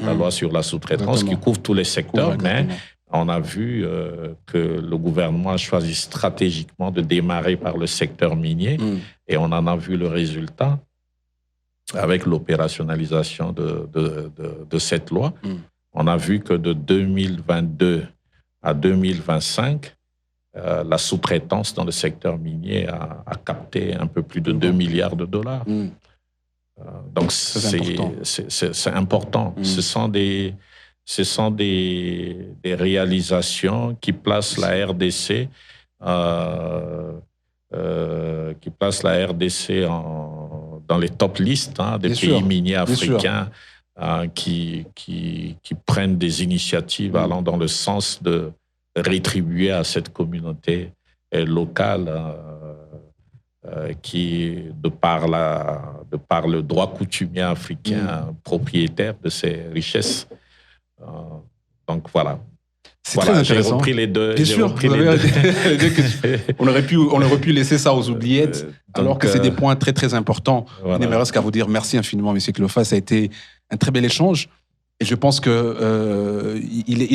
La loi sur la sous-traitance qui couvre tous les secteurs, mais on a vu que le gouvernement a choisi stratégiquement de démarrer par le secteur minier et on en a vu le résultat avec l'opérationnalisation de cette loi. On a vu que de 2022 à 2025, la sous-traitance dans le secteur minier a capté un peu plus de 2 milliards de dollars. Donc, c'est important. Ce sont des réalisations qui placent la RDC dans les top listes des pays miniers africains qui prennent des initiatives allant dans le sens de rétribuer à cette communauté locale qui, de par le droit coutumier africain, propriétaire de ces richesses. Donc voilà. C'est très intéressant. J'ai repris les deux. Bien sûr, on aurait pu laisser ça aux oubliettes, alors que c'est des points très très importants. Voilà. Il ne me reste qu'à vous dire merci infiniment, M. Cleophas. Ça a été un très bel échange. Et je pense qu'il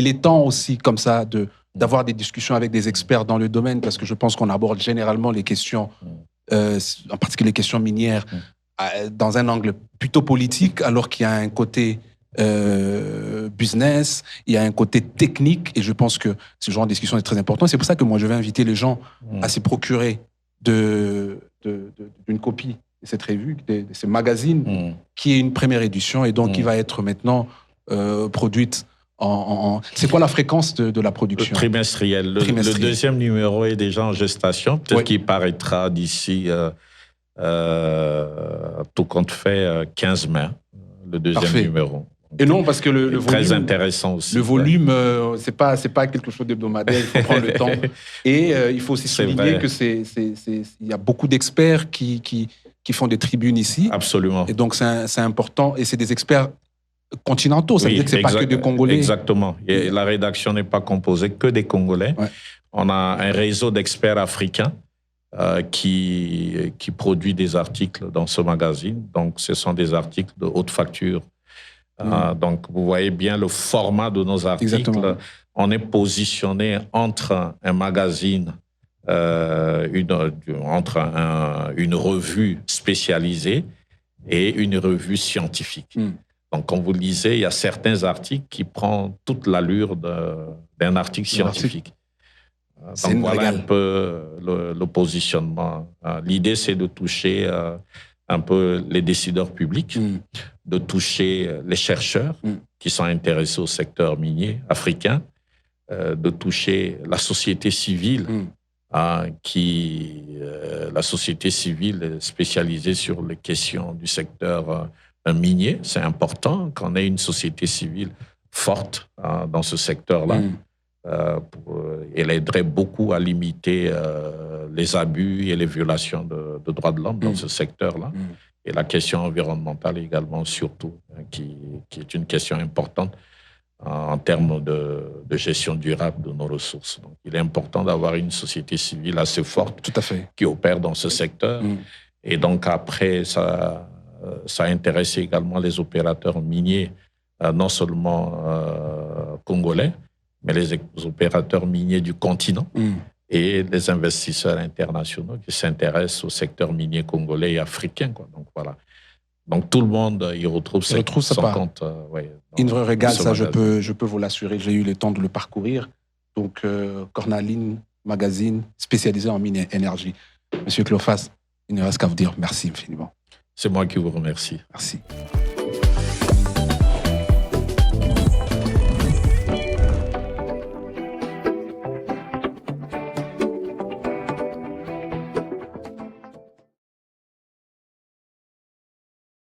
est temps aussi, comme ça, d'avoir des discussions avec des experts dans le domaine, parce que je pense qu'on aborde généralement les questions, en particulier les questions minières, dans un angle plutôt politique, alors qu'il y a un côté business, il y a un côté technique, et je pense que ce genre de discussion est très important. C'est pour ça que moi, je vais inviter les gens à se procurer d'une copie de cette revue, de ce magazine, qui est une première édition, et donc qui va être maintenant produite C'est quoi la fréquence de la production? Trimestrielle. Le deuxième numéro est déjà en gestation. Peut-être qu'il paraîtra d'ici Tout compte fait, 15 mai, le deuxième Parfait. numéro. Et non, parce que le Très volume, intéressant aussi. le volume, c'est pas quelque chose d'hebdomadaire. Il faut prendre le temps. Et il faut aussi C'est souligner vrai. que il y a beaucoup d'experts qui font des tribunes ici. Absolument. Et donc c'est important. Et c'est des experts continentaux. Ça veut Oui, dire que c'est pas que des Congolais. Exactement. Et la rédaction n'est pas composée que des Congolais. Ouais. On a un réseau d'experts africains qui produit des articles dans ce magazine. Donc, ce sont des articles de haute facture. Donc, vous voyez bien le format de nos articles. Exactement. On est positionné entre un magazine, une revue spécialisée et une revue scientifique. Donc, quand vous lisez, il y a certains articles qui prennent toute l'allure d'un article scientifique. Donc, voilà un peu le positionnement. L'idée, c'est de toucher un peu les décideurs publics, de toucher les chercheurs qui sont intéressés au secteur minier africain, de toucher la société civile, la société civile spécialisée sur les questions du secteur minier. C'est important qu'on ait une société civile forte dans ce secteur-là. Elle aiderait beaucoup à limiter les abus et les violations de droits de l'homme dans ce secteur-là. Et la question environnementale également, surtout, qui est une question importante en termes de gestion durable de nos ressources. Donc, il est important d'avoir une société civile assez forte Tout à fait. qui opère dans ce secteur. Et donc, après, ça intéresse également les opérateurs miniers, non seulement congolais, mais les opérateurs miniers du continent et les investisseurs internationaux qui s'intéressent au secteur minier congolais et africain. Donc, voilà. Donc, tout le monde y retrouve son compte. Une vraie régale, ça, je peux vous l'assurer. J'ai eu le temps de le parcourir. Donc, Cornaline, magazine spécialisé en mine et énergie. Monsieur Cleophas, il ne reste qu'à vous dire merci infiniment. C'est moi qui vous remercie. Merci.